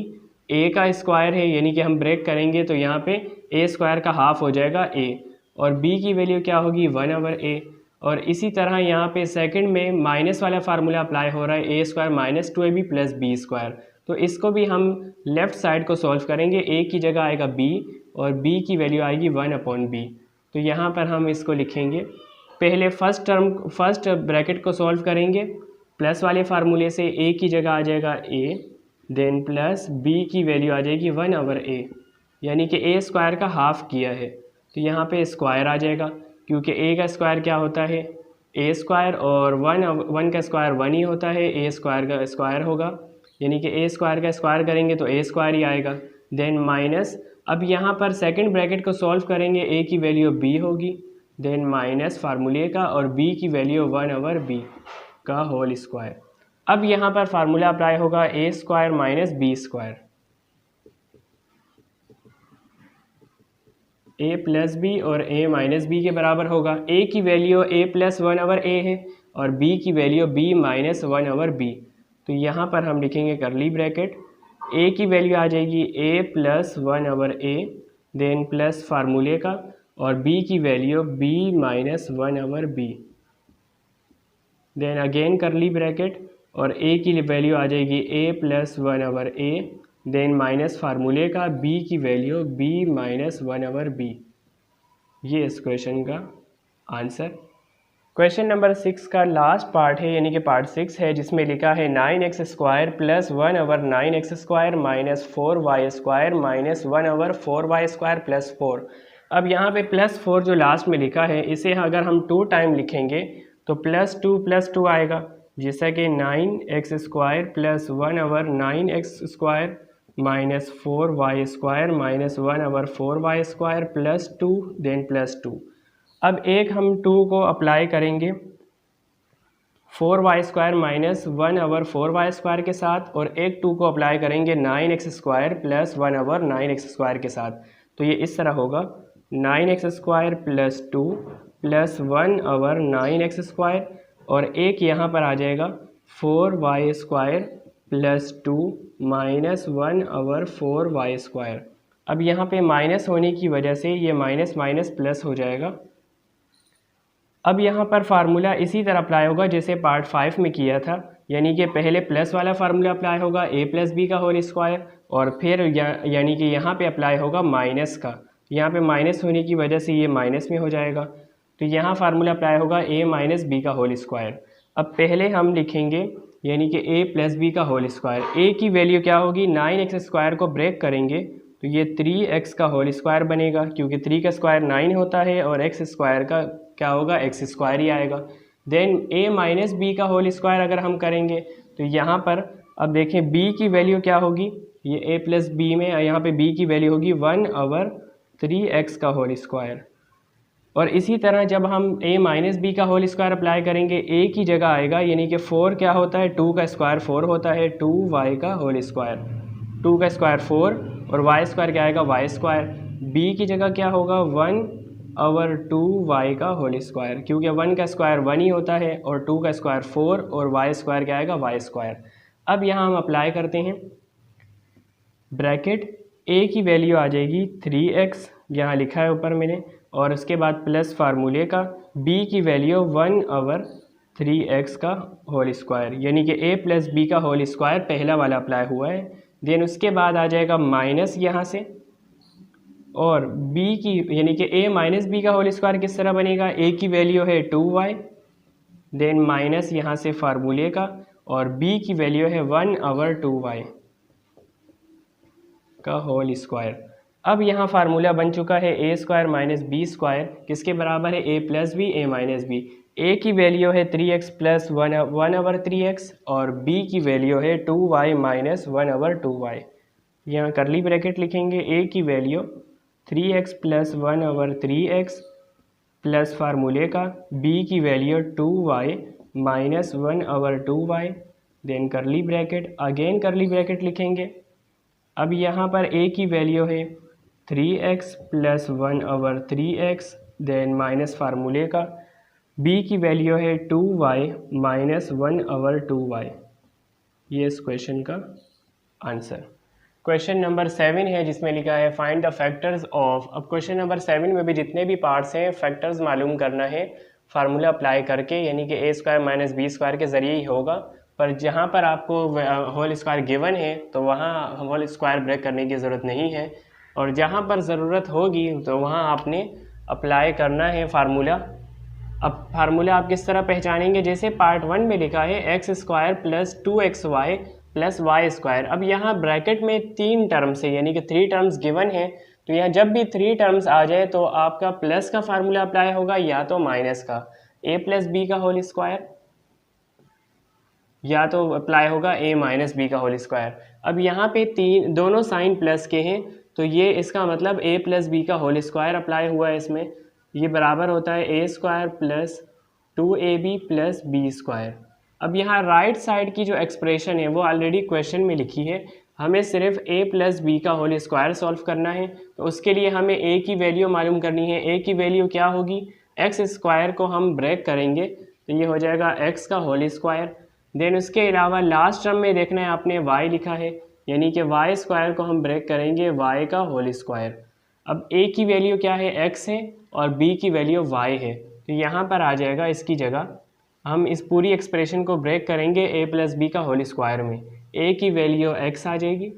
ए का स्क्वायर है, यानी कि हम ब्रेक करेंगे तो यहाँ पे ए स्क्वायर का हाफ हो जाएगा ए, और बी की वैल्यू क्या होगी 1 ओवर ए। और इसी तरह यहाँ पे सेकंड में माइनस वाला फार्मूला अप्लाई हो रहा है A square minus 2ab plus B square, तो इसको भी हम लेफ़्ट साइड को सॉल्व करेंगे। ए की जगह आएगा बी और बी की वैल्यू आएगी 1/b। तो यहाँ पर हम इसको लिखेंगे, पहले फर्स्ट ब्रैकेट को सॉल्व करेंगे प्लस वाले फार्मूले से, ए की जगह आ जाएगा ए, देन प्लस बी की वैल्यू आ जाएगी 1 ओवर ए, यानी कि ए स्क्वायर का हाफ किया है, तो यहाँ पे स्क्वायर आ जाएगा, क्योंकि ए का स्क्वायर क्या होता है ए स्क्वायर, और 1 का स्क्वायर 1 ही होता है, ए स्क्वायर का स्क्वायर होगा, यानी कि ए स्क्वायर का स्क्वायर करेंगे तो ए स्क्वायर ही आएगा। देन माइनस, अब यहाँ पर सेकंड ब्रैकेट को सॉल्व करेंगे, ए की वैल्यू बी होगी, देन माइनस फार्मूले का, और बी की वैल्यू 1 ओवर बी का होल स्क्वायर। अब यहाँ पर फार्मूला अप्लाई होगा A square minus B square, A plus B और ए माइनस बी के बराबर होगा। ए की value A plus 1 over A है और बी की value B minus 1 over B, तो यहाँ पर हम लिखेंगे करली ब्रैकेट, ए की वैल्यू आ जाएगी A plus 1 over A, then plus फार्मूले का, और बी की value B minus 1 over B, then again curly bracket, और ए की वैल्यू आ जाएगी A plus 1 over A, then minus फार्मूले का, बी की value B minus 1 over B. ये इस क्वेश्चन का आंसर। क्वेश्चन नंबर 6 का लास्ट पार्ट है, यानी कि पार्ट 6 है, जिसमें लिखा है 9x square plus 1 over 9x square minus 4y square minus 1 over 4y square plus 4। अब यहाँ पे प्लस 4 जो लास्ट में लिखा है, इसे अगर हम 2 टाइम लिखेंगे तो प्लस 2 आएगा, जैसा कि 9x square plus 1 over 9x square minus 4y² minus 1/4y² plus 2 then plus 2। अब एक हम 2 को अप्लाई करेंगे 4y² माइनस 1/4y² के साथ, और एक 2 को अप्लाई करेंगे 9x² प्लस 1/9x² के साथ। तो ये इस तरह होगा 9x² प्लस 2 प्लस 1/9x², और एक यहाँ पर आ जाएगा 4y² प्लस 2 माइनस 1/4y²। अब यहाँ पे माइनस होने की वजह से ये माइनस माइनस प्लस हो जाएगा। अब यहाँ पर फार्मूला इसी तरह अप्लाई होगा जैसे पार्ट 5 में किया था, यानी कि पहले प्लस वाला फार्मूला अप्लाई होगा a प्लस बी का होल स्क्वायर, और फिर यानी कि यहाँ पे अप्लाई होगा माइनस का। यहाँ पे माइनस होने की वजह से ये माइनस में हो जाएगा, तो यहाँ फार्मूला अप्लाई होगा a माइनस बी का होल स्क्वायर। अब पहले हम लिखेंगे यानी कि a प्लस बी का होल स्क्वायर। a की वैल्यू क्या होगी, 9x² को ब्रेक करेंगे तो ये 3x का होल स्क्वायर बनेगा, क्योंकि 3 का स्क्वायर 9 होता है और x² का क्या होगा, x² ही आएगा। देन a माइनस बी का होल स्क्वायर अगर हम करेंगे तो यहाँ पर अब देखें b की वैल्यू क्या होगी, ये a प्लस बी में यहाँ पे b की वैल्यू होगी 1/3x का होल स्क्वायर। और इसी तरह जब हम a माइनस बी का होल स्क्वायर अप्लाई करेंगे a की जगह आएगा, यानी कि 4 क्या होता है, 2 का स्क्वायर 4 होता है, 2y का होल स्क्वायर, 2 का स्क्वायर 4 और y² क्या आएगा y²। b की जगह क्या होगा 1/2y का होल स्क्वायर, क्योंकि 1 का स्क्वायर 1 ही होता है और 2 का स्क्वायर 4 और y² क्या आएगा y²। अब यहाँ हम अप्लाई करते हैं ब्रैकेट, a की वैल्यू आ जाएगी 3x, यहाँ लिखा है ऊपर मैंने, और उसके बाद प्लस फार्मूले का b की वैल्यू 1/3x का होल स्क्वायर, यानी कि a प्लस बी का होल स्क्वायर पहला वाला अप्लाई हुआ है। देन उसके बाद आ जाएगा माइनस यहाँ से, और b की यानी कि a माइनस बी का होल स्क्वायर किस तरह बनेगा, a की वैल्यू है 2y, देन माइनस यहाँ से फार्मूले का, और b की वैल्यू है 1/2y का होल स्क्वायर। अब यहाँ फार्मूला बन चुका है a² माइनस b² किसके बराबर है, a plus B a minus B. a की वैल्यू है 3x प्लस 1/3x और b की वैल्यू है 2y माइनस 1/2y। यहाँ करली ब्रैकेट लिखेंगे, a की value 3x plus 1/3x plus फार्मूले का b की value 2y minus 1/2y, then curly bracket, again curly bracket लिखेंगे। अब यहाँ पर a की वैल्यू है 3x plus 1/3x, then minus फार्मूले का b की वैल्यू है 2y माइनस 1/2y। ये इस क्वेश्चन का आंसर। क्वेश्चन नंबर 7 है जिसमें लिखा है फाइंड द फैक्टर्स ऑफ। अब क्वेश्चन नंबर 7 में भी जितने भी पार्ट्स हैं फैक्टर्स मालूम करना है फार्मूला अप्लाई करके, यानी कि a² माइनस b² के ज़रिए ही होगा। पर जहाँ पर आपको होल स्क्वायर गिवन है तो वहाँ होल स्क्वायर ब्रेक करने की ज़रूरत नहीं है, और जहाँ पर ज़रूरत होगी तो वहाँ आपने अप्लाई करना है फार्मूला। अब फार्मूला आप किस तरह पहचानेंगे, जैसे पार्ट 1 में लिखा है x² plus 2xy plus y²। अब यहाँ ब्रैकेट में 3 टर्म्स है, यानी कि 3 टर्म्स गिवन है, तो यहाँ जब भी 3 टर्म्स आ जाए तो आपका प्लस का फार्मूला अप्लाई होगा या तो माइनस का, a प्लस बी का होल स्क्वायर, या तो अप्लाई होगा a माइनस बी का होल स्क्वायर। अब यहाँ पे दोनों साइन प्लस के हैं, तो ये इसका मतलब a प्लस बी का होल स्क्वायर अप्लाई हुआ है इसमें, ये बराबर होता है a² plus 2ab plus b²। अब यहाँ राइट साइड की जो एक्सप्रेशन है वो ऑलरेडी क्वेश्चन में लिखी है, हमें सिर्फ a प्लस बी का होल स्क्वायर सॉल्व करना है। तो उसके लिए हमें a की वैल्यू मालूम करनी है। a की वैल्यू क्या होगी, x² को हम ब्रेक करेंगे तो ये हो जाएगा x का होल स्क्वायर। देन उसके अलावा लास्ट टर्म में देखना है आपने y लिखा है, यानी कि y² को हम ब्रेक करेंगे y का होल स्क्वायर। अब a की वैल्यू क्या है, x है, और b की वैल्यू y है, तो यहाँ पर आ जाएगा इसकी जगह हम इस पूरी एक्सप्रेशन को ब्रेक करेंगे a प्लस बी का होल स्क्वायर में। a की वैल्यू x आ जाएगी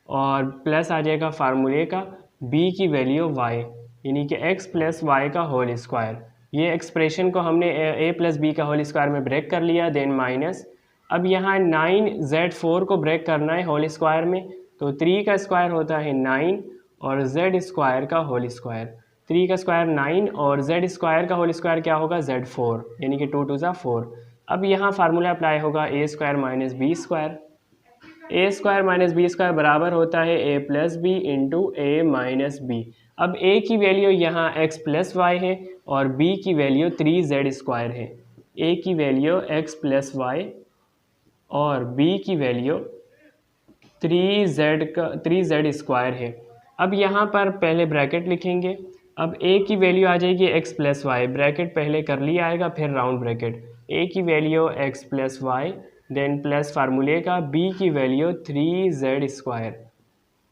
और प्लस आ जाएगा फार्मूले का b की वैल्यू y, यानी कि x प्लस y का होल स्क्वायर। ये एक्सप्रेशन को हमने a प्लस बी का होल स्क्वायर में ब्रेक कर लिया, देन माइनस। अब यहाँ 9z4 को ब्रेक करना है होल स्क्वायर में, तो 3 का स्क्वायर होता है 9 और z² का होल स्क्वायर, 3 का स्क्वायर 9 और z² का होल स्क्वायर क्या होगा z4, यानी कि 2 2 ज़ा 4। अब यहाँ फार्मूला अप्लाई होगा a² माइनस b²। ए स्क्वायर माइनस बी स्क्वायर बराबर होता है A plus B into A minus B. अब ए की वैल्यू यहाँ एक्स प्लस वाई है और बी की वैल्यू 3z स्क्वायर है। ए की वैल्यू एक्स प्लस वाई और बी की वैल्यू 3z स्क्वायर है। अब यहाँ पर पहले ब्रैकेट लिखेंगे। अब ए की वैल्यू आ जाएगी एक्स प्लस वाई, ब्रैकेट पहले कर लिया आएगा फिर राउंड ब्रैकेट, ए की value X plus Y then plus फार्मूले का बी की value 3z square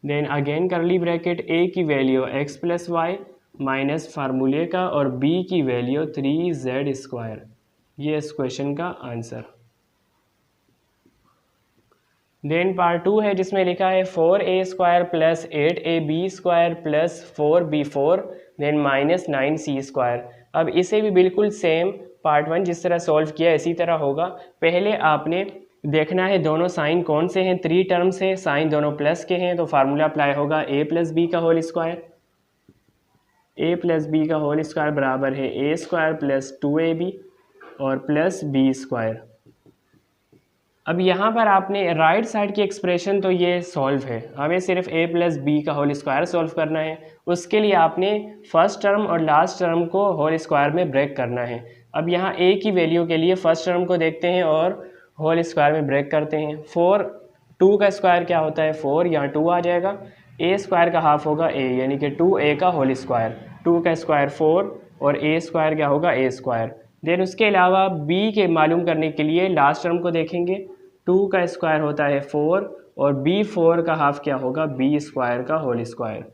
then again curly bracket, A की value X plus Y minus फार्मूले का और बी की वैल्यू 3z स्क्वायर। ये इस क्वेश्चन का आंसर। देन पार्ट 2 है जिसमें लिखा है 4a square plus 8ab square plus 4b4 then minus 9c square. अब इसे भी बिल्कुल सेम पार्ट 1 जिस तरह सॉल्व किया इसी तरह होगा। पहले आपने देखना है दोनों साइन कौन से हैं, 3 टर्म्स हैं, साइन दोनों प्लस के हैं, तो फार्मूला अप्लाई होगा a प्लस बी का whole square. a plus B का होल स्क्वायर बराबर है a स्क्वायर प्लस 2ab और प्लस b स्क्वायर। अब यहाँ पर आपने राइट साइड की एक्सप्रेशन तो ये सॉल्व है, हमें सिर्फ a प्लस बी का होल स्क्वायर सॉल्व करना है। उसके लिए आपने फर्स्ट टर्म और लास्ट टर्म को होल स्क्वायर में ब्रेक करना है। अब यहाँ a की वैल्यू के लिए फर्स्ट टर्म को देखते हैं और होल स्क्वायर में ब्रेक करते हैं। 2 का स्क्वायर क्या होता है 4, यहाँ 2 आ जाएगा, a स्क्वायर का हाफ होगा a यानी कि 2a का होल स्क्वायर, 2 का स्क्वायर 4 और a स्क्वायर क्या होगा a स्क्वायर। देन उसके अलावा b के मालूम करने के लिए लास्ट टर्म को देखेंगे, 2 का स्क्वायर होता है 4 और b4 का हाफ क्या होगा b स्क्वायर का होल स्क्वायर,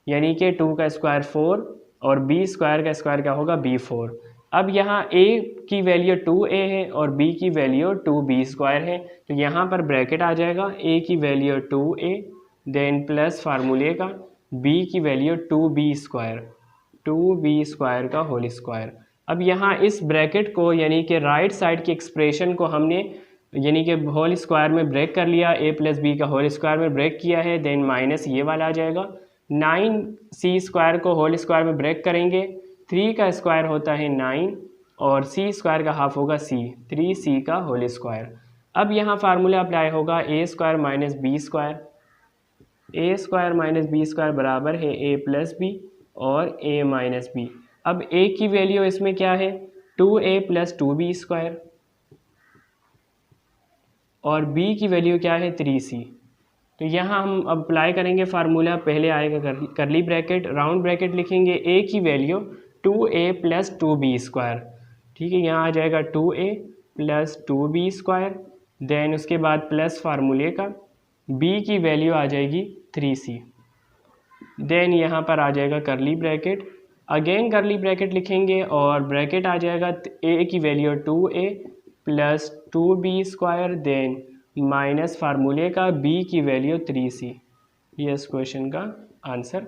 यानी कि 2 का स्क्वायर 4 और b स्क्वायर का स्क्वायर क्या होगा b4। अब यहाँ a की वैल्यू 2a है और b की वैल्यू 2b स्क्वायर है, तो यहाँ पर ब्रैकेट आ जाएगा, a की वैल्यू 2a देन प्लस फार्मूले का b की वैल्यू 2b स्क्वायर का होल स्क्वायर। अब यहाँ इस ब्रैकेट को यानी कि राइट साइड की एक्सप्रेशन को हमने यानी कि होल स्क्वायर में ब्रेक कर लिया, a प्लस बी का होल स्क्वायर में ब्रेक किया है, देन माइनस ये वाला आ जाएगा। 9c स्क्वायर को होल स्क्वायर में ब्रेक करेंगे, 3 का स्क्वायर होता है 9 और c स्क्वायर का हाफ होगा c, 3c का होल स्क्वायर। अब यहाँ फार्मूला अप्लाई होगा a square minus B square, a square minus B square बराबर है a प्लस बी और a माइनस बी। अब a की वैल्यू इसमें क्या है 2a प्लस 2b स्क्वायर और b की वैल्यू क्या है 3c। तो यहाँ हम अप्लाई करेंगे फार्मूला, पहले आएगा करली ब्रैकेट, राउंड ब्रैकेट लिखेंगे, a की value 2a plus 2b square, ठीक है, यहाँ आ जाएगा 2a plus 2b square, then उसके बाद प्लस फार्मूले का b की वैल्यू आ जाएगी 3c, देन यहाँ पर आ जाएगा करली ब्रैकेट, अगेन करली ब्रैकेट लिखेंगे और ब्रैकेट आ जाएगा a की value 2a plus 2b square then minus फार्मूले का b की वैल्यू 3c। ये इस क्वेश्चन का आंसर।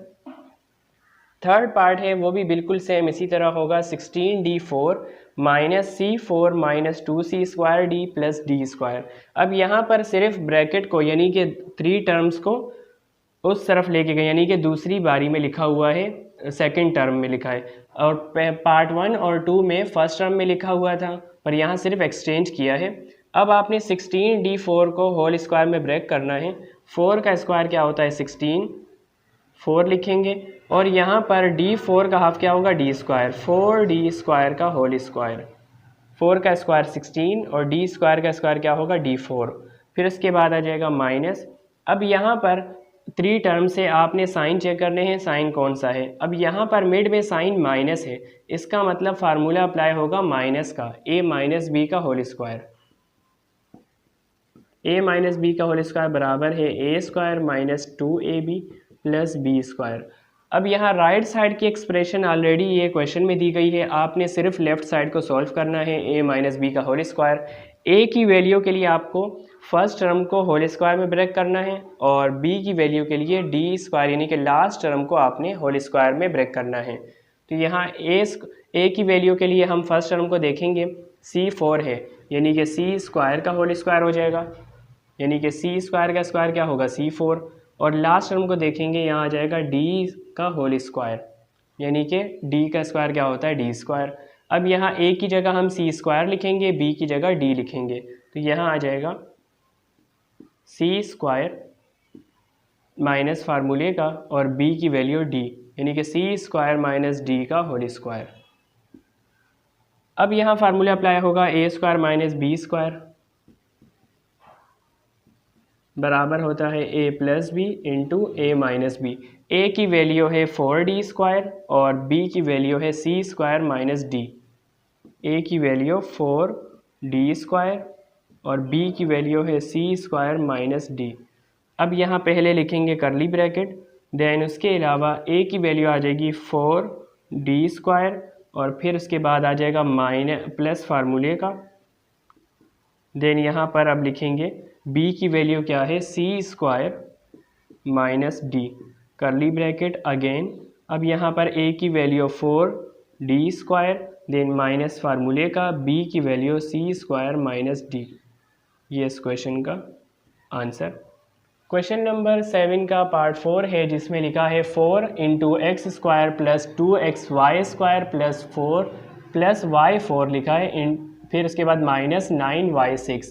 थर्ड पार्ट है वो भी बिल्कुल सेम इसी तरह होगा, 16d4 minus c4 minus 2c square d plus d square. अब यहाँ पर सिर्फ ब्रैकेट को यानी कि 3 टर्म्स को उस तरफ लेके गए, यानी कि दूसरी बारी में लिखा हुआ है, सेकंड टर्म में लिखा है, और पार्ट 1 और 2 में फर्स्ट टर्म में लिखा हुआ था पर यहाँ सिर्फ एक्सचेंज किया है। अब आपने 16d4 को होल स्क्वायर में ब्रेक करना है, 4 का स्क्वायर क्या होता है 16, 4 लिखेंगे और यहाँ पर d4 का हाफ क्या होगा d स्क्वायर, 4d स्क्वायर का होल स्क्वायर, 4 का स्क्वायर 16 और d स्क्वायर का स्क्वायर क्या होगा d4, फिर उसके बाद आ जाएगा माइनस। अब यहाँ पर 3 टर्म से आपने साइन चेक करने हैं, साइन कौन सा है। अब यहाँ पर मिड में साइन माइनस है, इसका मतलब फार्मूला अप्लाई होगा माइनस का, a माइनस बी का whole square, a minus B का होल स्क्वायर बराबर है a square minus 2ab plus B square. अब यहाँ राइट साइड की एक्सप्रेशन ऑलरेडी ये क्वेश्चन में दी गई है, आपने सिर्फ लेफ्ट साइड को सॉल्व करना है, a माइनस बी का होल स्क्वायर। a की वैल्यू के लिए आपको फर्स्ट टर्म को होल स्क्वायर में ब्रेक करना है और b की वैल्यू के लिए d स्क्वायर यानी कि लास्ट टर्म को आपने होल स्क्वायर में ब्रेक करना है। तो यहाँ a की वैल्यू के लिए हम फर्स्ट टर्म को देखेंगे, c4 है यानी कि c स्क्वायर का होल स्क्वायर हो जाएगा, यानी कि c स्क्वायर का स्क्वायर क्या होगा c4, और लास्ट टर्म को देखेंगे यहाँ आ जाएगा d का होल स्क्वायर यानी कि d का स्क्वायर क्या होता है d स्क्वायर। अब यहाँ a की जगह हम c स्क्वायर लिखेंगे, b की जगह d लिखेंगे, तो यहाँ आ जाएगा सी स्क्वायर माइनस फार्मूले का और b की वैल्यू d, यानी कि सी स्क्वायर माइनस डी का होल स्क्वायर। अब यहाँ फार्मूला अप्लाई होगा A square minus B square बराबर होता है A plus B into A minus B. ए की वैल्यू है 4d स्क्वायर और b की वैल्यू है सी स्क्वायर माइनस डी। ए की वैल्यू 4d स्क्वायर और b की वैल्यू है सी स्क्वायर माइनस डी। अब यहाँ पहले लिखेंगे करली ब्रैकेट, देन उसके अलावा a की वैल्यू आ जाएगी 4d स्क्वायर और फिर उसके बाद आ जाएगा माइनस प्लस फार्मूले का। देन यहाँ पर अब लिखेंगे b की वैल्यू क्या है C square minus D curly bracket again. अब यहाँ पर a की value 4d square then minus फार्मूले का b की value C square minus D. ये इस क्वेश्चन का आंसर। क्वेश्चन नंबर 7 का पार्ट 4 है जिसमें लिखा है 4 into X square plus 2x Y square plus 4 plus Y 4 लिखा है फिर उसके बाद माइनस 9y6।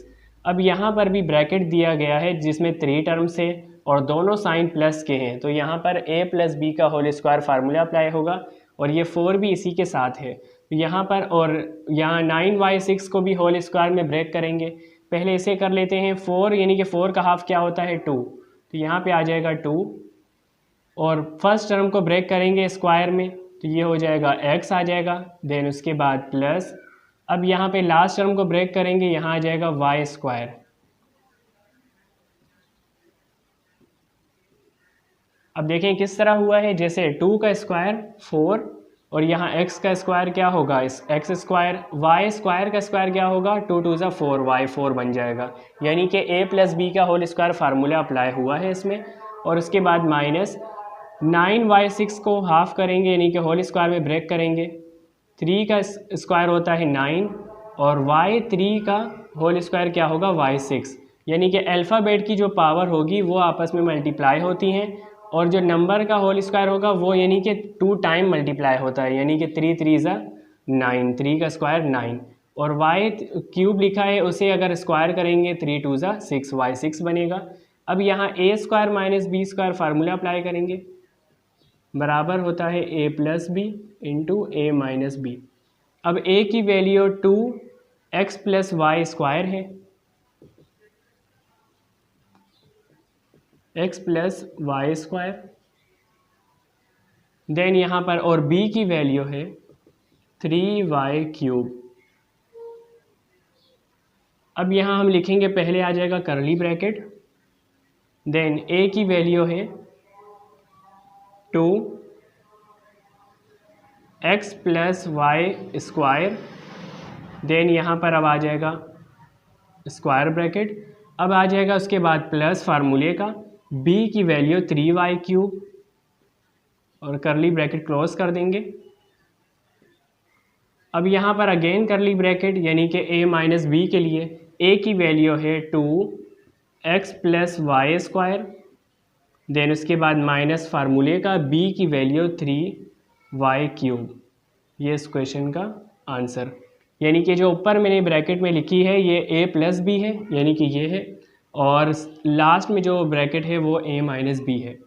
अब यहाँ पर भी ब्रैकेट दिया गया है जिसमें 3 टर्म्स है और दोनों साइन प्लस के हैं, तो यहाँ पर a प्लस बी का होल स्क्वायर फार्मूला अप्लाई होगा और ये 4 भी इसी के साथ है। तो यहाँ पर और यहाँ 9y6 को भी होल स्क्वायर में ब्रेक करेंगे। पहले इसे कर लेते हैं 4, यानी कि 4 का हाफ क्या होता है 2, तो यहाँ पे आ जाएगा 2 और फर्स्ट टर्म को ब्रेक करेंगे स्क्वायर में तो ये हो जाएगा x आ जाएगा, देन उसके बाद प्लस। अब यहाँ पे लास्ट टर्म को ब्रेक करेंगे, यहाँ आ जाएगा वाई स्क्वायर। अब देखें किस तरह हुआ है, जैसे 2 का स्क्वायर 4 और यहाँ x का स्क्वायर क्या होगा इस x स्क्वायर, y स्क्वायर का स्क्वायर क्या होगा 2 2 ज़ा 4 y 4 बन जाएगा, यानी कि a प्लस बी का होल स्क्वायर फार्मूला अप्लाई हुआ है इसमें। और उसके बाद माइनस 9y6 को हाफ करेंगे यानी कि होल स्क्वायर में ब्रेक करेंगे। 3 का स्क्वायर होता है 9 और y3 का होल स्क्वायर क्या होगा y6, यानी कि अल्फ़ाबेट की जो पावर होगी वो आपस में मल्टीप्लाई होती हैं और जो नंबर का होल स्क्वायर होगा वो यानी कि 2 टाइम मल्टीप्लाई होता है, यानी कि 3 3 ज़ा 9, 3 का स्क्वायर 9 और y क्यूब लिखा है उसे अगर स्क्वायर करेंगे 3 2 ज़ा 6 y6 बनेगा। अब यहाँ a square minus B square formula apply करेंगे बराबर होता है a plus B into A minus B. अब a की value 2x plus Y square है, x plus Y square, then यहाँ पर और b की वैल्यू है 3y क्यूब। अब यहाँ हम लिखेंगे पहले आ जाएगा करली ब्रैकेट, देन a की वैल्यू है 2x plus Y square, then यहाँ पर अब आ जाएगा स्क्वायर ब्रैकेट। अब आ जाएगा उसके बाद प्लस फार्मूले का b की वैल्यू 3y क्यूब और करली ब्रैकेट क्लोज कर देंगे। अब यहाँ पर अगेन करली ब्रैकेट यानी कि a माइनस बी के लिए a की वैल्यू है 2x plus Y square, then उसके बाद माइनस फार्मूले का b की वैल्यू 3y क्यूब। ये इस क्वेश्चन का आंसर, यानी कि जो ऊपर मैंने ब्रैकेट में लिखी है ये a प्लस बी है यानी कि ये है और लास्ट में जो ब्रैकेट है वो a माइनस बी है।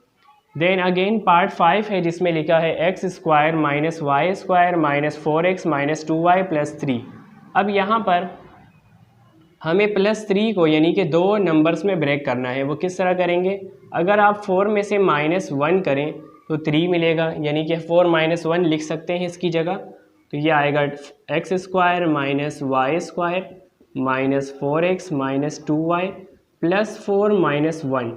देन अगेन पार्ट 5 है जिसमें लिखा है X square minus Y square minus 4x minus 2y plus 3। अब यहाँ पर हमें प्लस 3 को यानी कि 2 नंबर्स में ब्रेक करना है। वो किस तरह करेंगे, अगर आप 4 में से -1 करें तो 3 मिलेगा, यानी कि 4 - 1 लिख सकते हैं इसकी जगह। तो ये आएगा X square minus Y square minus 4x minus 2y plus 4 - 1,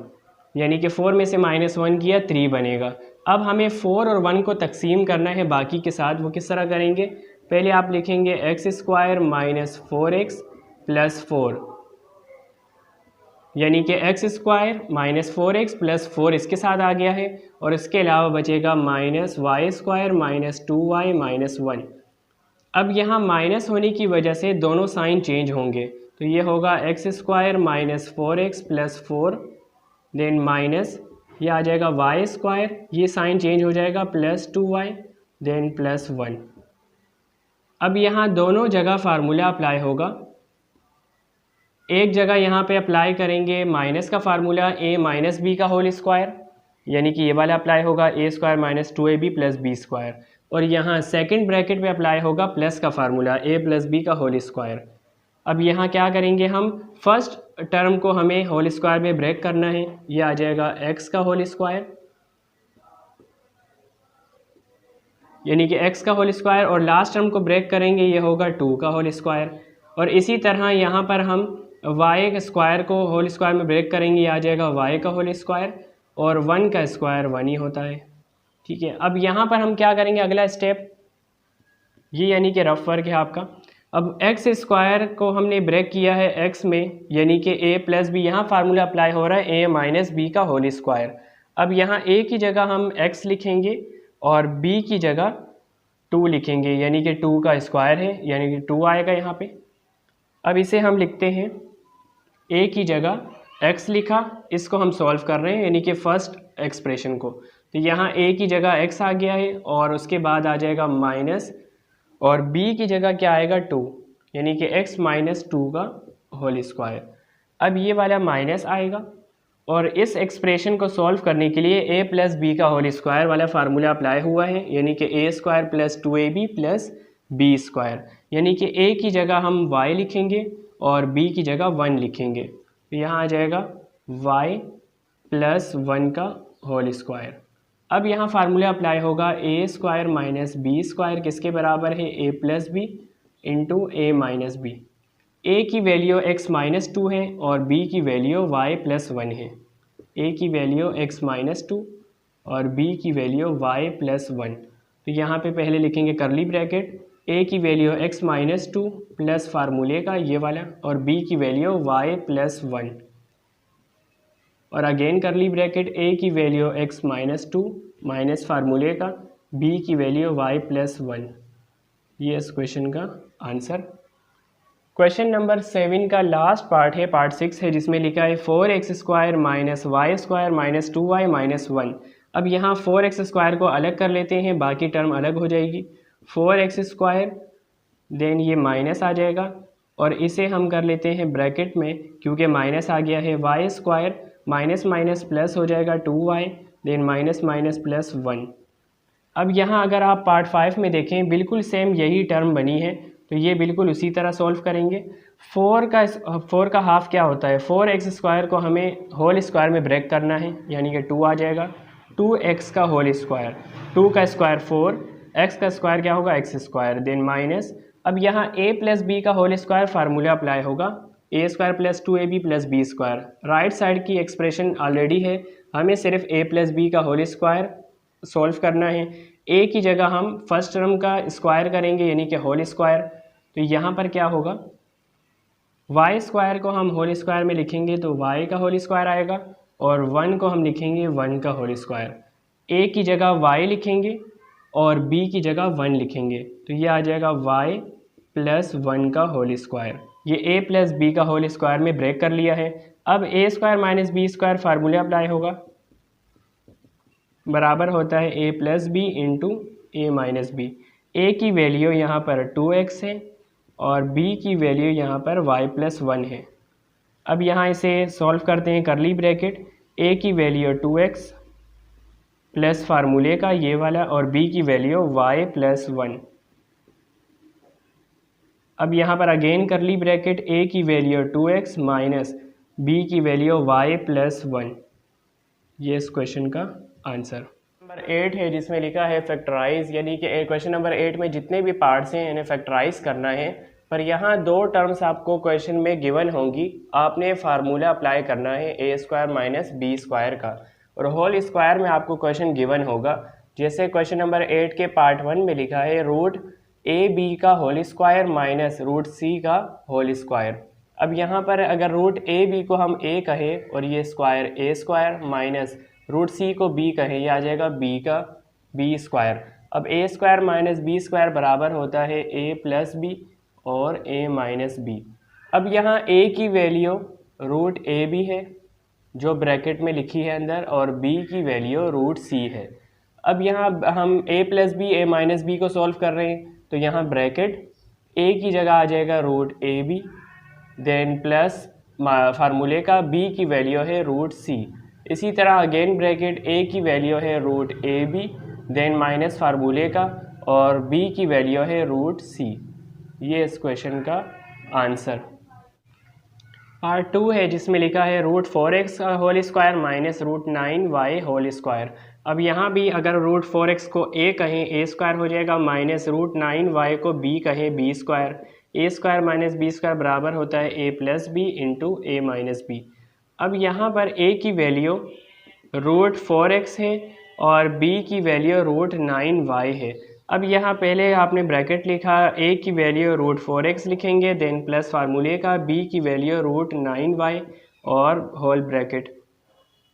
यानी कि 4 में से -1 किया 3 बनेगा। अब हमें 4 और 1 को तकसीम करना है बाकी के साथ। वो किस तरह करेंगे, पहले आप लिखेंगे x square minus 4x plus 4, यानी कि x square minus 4x plus 4 इसके साथ आ गया है और इसके अलावा बचेगा minus Y square minus 2y minus 1। अब यहाँ माइनस होने की वजह से दोनों साइन चेंज होंगे, तो ये होगा X square minus 4x plus 4, then minus ये आ जाएगा वाई स्क्वायर, ये साइन चेंज हो जाएगा प्लस 2y देन प्लस 1। अब यहाँ दोनों जगह फार्मूला अप्लाई होगा। एक जगह यहाँ पे अप्लाई करेंगे माइनस का फार्मूला a माइनस बी का होल स्क्वायर, यानी कि ये वाला अप्लाई होगा a square minus 2ab plus B square, और यहाँ सेकंड ब्रैकेट में अप्लाई होगा प्लस का फार्मूला a प्लस बी का होल स्क्वायर। अब यहाँ क्या करेंगे हम, फर्स्ट टर्म को हमें होल स्क्वायर में ब्रेक करना है, ये आ जाएगा x का होल स्क्वायर, यानी कि x का होल स्क्वायर, और लास्ट टर्म को ब्रेक करेंगे, ये होगा 2 का होल स्क्वायर। और इसी तरह यहाँ पर हम y स्क्वायर को होल स्क्वायर में ब्रेक करेंगे, ये आ जाएगा y का होल स्क्वायर, और 1 का स्क्वायर 1 ही होता है। ठीक है, अब यहाँ पर हम क्या करेंगे, अगला स्टेप ये यानी कि रफ वर्क है आपका। अब x स्क्वायर को हमने ब्रेक किया है x में, यानी कि a प्लस बी, यहाँ फार्मूला अप्लाई हो रहा है a माइनस बी का होल स्क्वायर। अब यहाँ a की जगह हम x लिखेंगे और b की जगह 2 लिखेंगे, यानी कि 2 का स्क्वायर है, यानी कि 2 आएगा यहाँ पे। अब इसे हम लिखते हैं, a की जगह x लिखा, इसको हम सॉल्व कर रहे हैं यानी कि फर्स्ट एक्सप्रेशन को, तो यहाँ a की जगह x आ गया है, और उसके बाद आ जाएगा माइनस, और b की जगह क्या आएगा 2, यानी कि x माइनस 2 का होल स्क्वायर। अब ये वाला माइनस आएगा, और इस एक्सप्रेशन को सॉल्व करने के लिए a प्लस बी का होल स्क्वायर वाला फार्मूला अप्लाई हुआ है, यानी कि a square plus 2ab plus B square, यानी कि a की जगह हम y लिखेंगे और b की जगह 1 लिखेंगे, तो यहाँ आ जाएगा y प्लस 1 का होल स्क्वायर। अब यहाँ फार्मूला अप्लाई होगा a square minus B square किसके बराबर है, a plus B into a minus B. a की वैल्यू x माइनस 2 है और b की वैल्यू y प्लस 1 है। a की वैल्यू x माइनस 2 और b की वैल्यू y प्लस 1, तो यहाँ पे पहले लिखेंगे करली ब्रैकेट, a की वैल्यू x माइनस 2 प्लस फार्मूले का ये वाला, और b की वैल्यू y प्लस 1, और अगेन करली ब्रैकेट, a की वैल्यू x माइनस 2 माइनस फार्मूले का, b की वैल्यू y प्लस 1। ये इस क्वेश्चन का आंसर। क्वेश्चन नंबर 7 का लास्ट पार्ट है, पार्ट 6 है, जिसमें लिखा है 4x square minus Y square minus 2y minus 1। अब यहाँ 4x स्क्वायर को अलग कर लेते हैं, बाकी टर्म अलग हो जाएगी। 4x स्क्वायर देन ये माइनस आ जाएगा, और इसे हम कर लेते हैं ब्रैकेट में, क्योंकि माइनस आ गया है। Y square minus minus plus हो जाएगा 2y, then minus minus plus 1। अब यहाँ अगर आप पार्ट 5 में देखें, बिल्कुल सेम यही टर्म बनी है, तो ये बिल्कुल उसी तरह सॉल्व करेंगे। 4 का हाफ क्या होता है, 4x स्क्वायर को हमें होल स्क्वायर में ब्रेक करना है, यानी कि 2 आ जाएगा, 2x का होल स्क्वायर, 2 का स्क्वायर 4, x का स्क्वायर क्या होगा x स्क्वायर, देन माइनस। अब यहाँ a प्लस बी का होल स्क्वायर फार्मूला अप्लाई होगा, a square plus 2ab plus B square. Right side की एक्सप्रेशन ऑलरेडी है, हमें सिर्फ a प्लस बी का होल स्क्वायर सॉल्व करना है। a की जगह हम फर्स्ट टर्म का स्क्वायर करेंगे, यानी कि होल स्क्वायर, तो यहाँ पर क्या होगा, y स्क्वायर को हम होल स्क्वायर में लिखेंगे तो y का होल स्क्वायर आएगा, और 1 को हम लिखेंगे 1 का होल स्क्वायर। a की जगह y लिखेंगे और b की जगह 1 लिखेंगे, तो ये आ जाएगा y प्लस 1 का होल स्क्वायर। ये a प्लस बी का होल स्क्वायर में ब्रेक कर लिया है। अब a square minus B square formula apply होगा, बराबर होता है a plus B into A minus B. a की वैल्यू यहाँ पर 2x है और b की वैल्यू यहाँ पर y प्लस 1 है। अब यहाँ इसे सॉल्व करते हैं, करली ब्रैकेट, a की वैल्यू 2x प्लस फार्मूले का ये वाला, और b की वैल्यू y प्लस 1। अब यहाँ पर अगेन करली ब्रैकेट, a की वैल्यू 2x माइनस b की वैल्यू y प्लस 1। ये इस क्वेश्चन का आंसर। नंबर 8 है, जिसमें लिखा है फैक्टराइज, यानी कि क्वेश्चन नंबर 8 में जितने भी पार्ट्स हैं इन्हें फैक्टराइज करना है। पर यहाँ 2 टर्म्स आपको क्वेश्चन में गिवन होंगी, आपने फार्मूला अप्लाई करना है a square minus B square का, और होल स्क्वायर में आपको क्वेश्चन गिवन होगा। जैसे क्वेश्चन नंबर 8 के पार्ट 1 में लिखा है रूट ए बी का होल स्क्वायर माइनस रूट सी का होल स्क्वायर। अब यहाँ पर अगर रूट ए बी को हम a कहें और ये square a square minus root C को b कहें, ये आ जाएगा b का b स्क्वायर। अब a square minus b square बराबर होता है a प्लस बी और a माइनस बी। अब यहाँ a की वैल्यू रूट ए बी है जो ब्रैकेट में लिखी है अंदर, और b की वैल्यू रूट सी है। अब यहाँ हम a plus B a minus B को सॉल्व कर रहे हैं, तो यहाँ ब्रैकेट a की जगह आ जाएगा root A B, then plus फार्मूले का b की वैल्यू है रूट c। इसी तरह अगेन ब्रैकेट a की वैल्यू है root A B, then minus फार्मूले का, और b की वैल्यू है रूट c। ये इस क्वेश्चन का आंसर। पार्ट 2 है जिसमें लिखा है root 4x whole square minus root 9y whole square. अब यहाँ भी अगर रूट 4x को a कहें a स्क्वायर हो जाएगा, माइनस रूट 9y को b कहें b square. a square minus b square बराबर होता है a plus B into a minus B. अब यहाँ पर a की वैल्यू रूट 4x है और b की वैल्यू रूट 9y है। अब यहाँ पहले आपने ब्रैकेट लिखा, a की वैल्यू रूट 4x लिखेंगे, देन प्लस फार्मूले का b की वैल्यू रूट 9y और होल ब्रैकेट।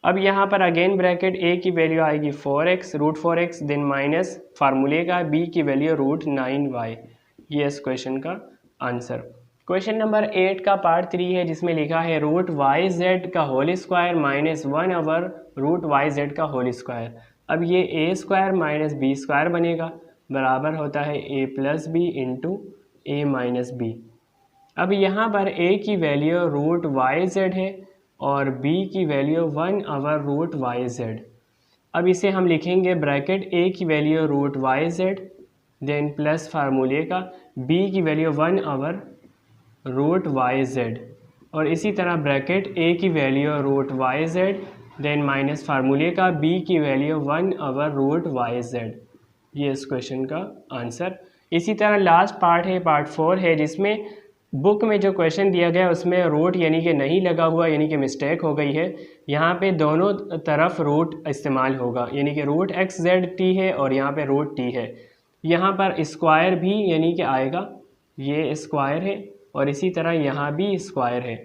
अब यहाँ पर अगेन ब्रैकेट a की वैल्यू आएगी 4x root 4x, then minus फार्मूले का b की वैल्यू रूट 9y। ये इस क्वेश्चन का आंसर। क्वेश्चन नंबर 8 का पार्ट 3 है जिसमें लिखा है रूट वाई जेड का whole square minus 1 over root Y Z का होल स्क्वायर। अब ये a square minus B square बनेगा, बराबर होता है a plus B into A minus B. अब यहाँ पर a की वैल्यू रूट वाई जेड है और b की value 1 over root Y Z. अब इसे हम लिखेंगे ब्रैकेट a की value root Y Z, then plus फार्मूले का b की value 1 over root Y Z, और इसी तरह ब्रैकेट a की value root Y Z, then minus फार्मूले का b की value 1 over root Y Z. ये इस क्वेश्चन का आंसर। इसी तरह लास्ट पार्ट है, पार्ट 4 है, जिसमें बुक में जो क्वेश्चन दिया गया उसमें रूट यानी कि नहीं लगा हुआ, यानी कि मिस्टेक हो गई है। यहाँ पे दोनों तरफ रूट इस्तेमाल होगा, यानी कि रूट एक्स जेड टी है और यहाँ पे रूट टी है। यहाँ पर स्क्वायर भी यानी कि आएगा, ये स्क्वायर है और इसी तरह यहाँ भी स्क्वायर है,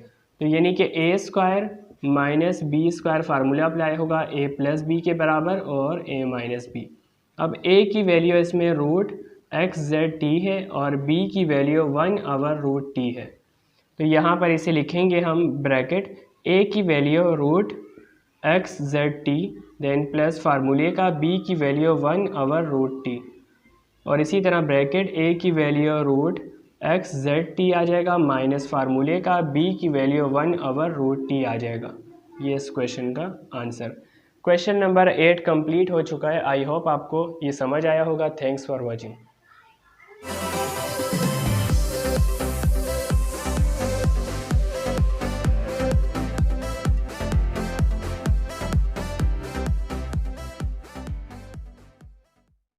तो यानी कि A square minus B square formula apply होगा ए प्लस बी के बराबर और ए माइनस बी। अब a की वैल्यू इसमें रूट एक्स जेड टी है और b की वैल्यू 1 ओवर रूट टी है, तो यहाँ पर इसे लिखेंगे हम ब्रैकेट a की value root X Z T, then plus फार्मूले का b की वैल्यू 1 ओवर रूट टी, और इसी तरह ब्रैकेट a की value root X Z T आ जाएगा, माइनस फार्मूले का b की वैल्यू 1 ओवर रूट टी आ जाएगा। ये इस क्वेश्चन का आंसर। क्वेश्चन नंबर 8 कंप्लीट हो चुका है। आई होप आपको ये समझ आया होगा। Thanks for watching.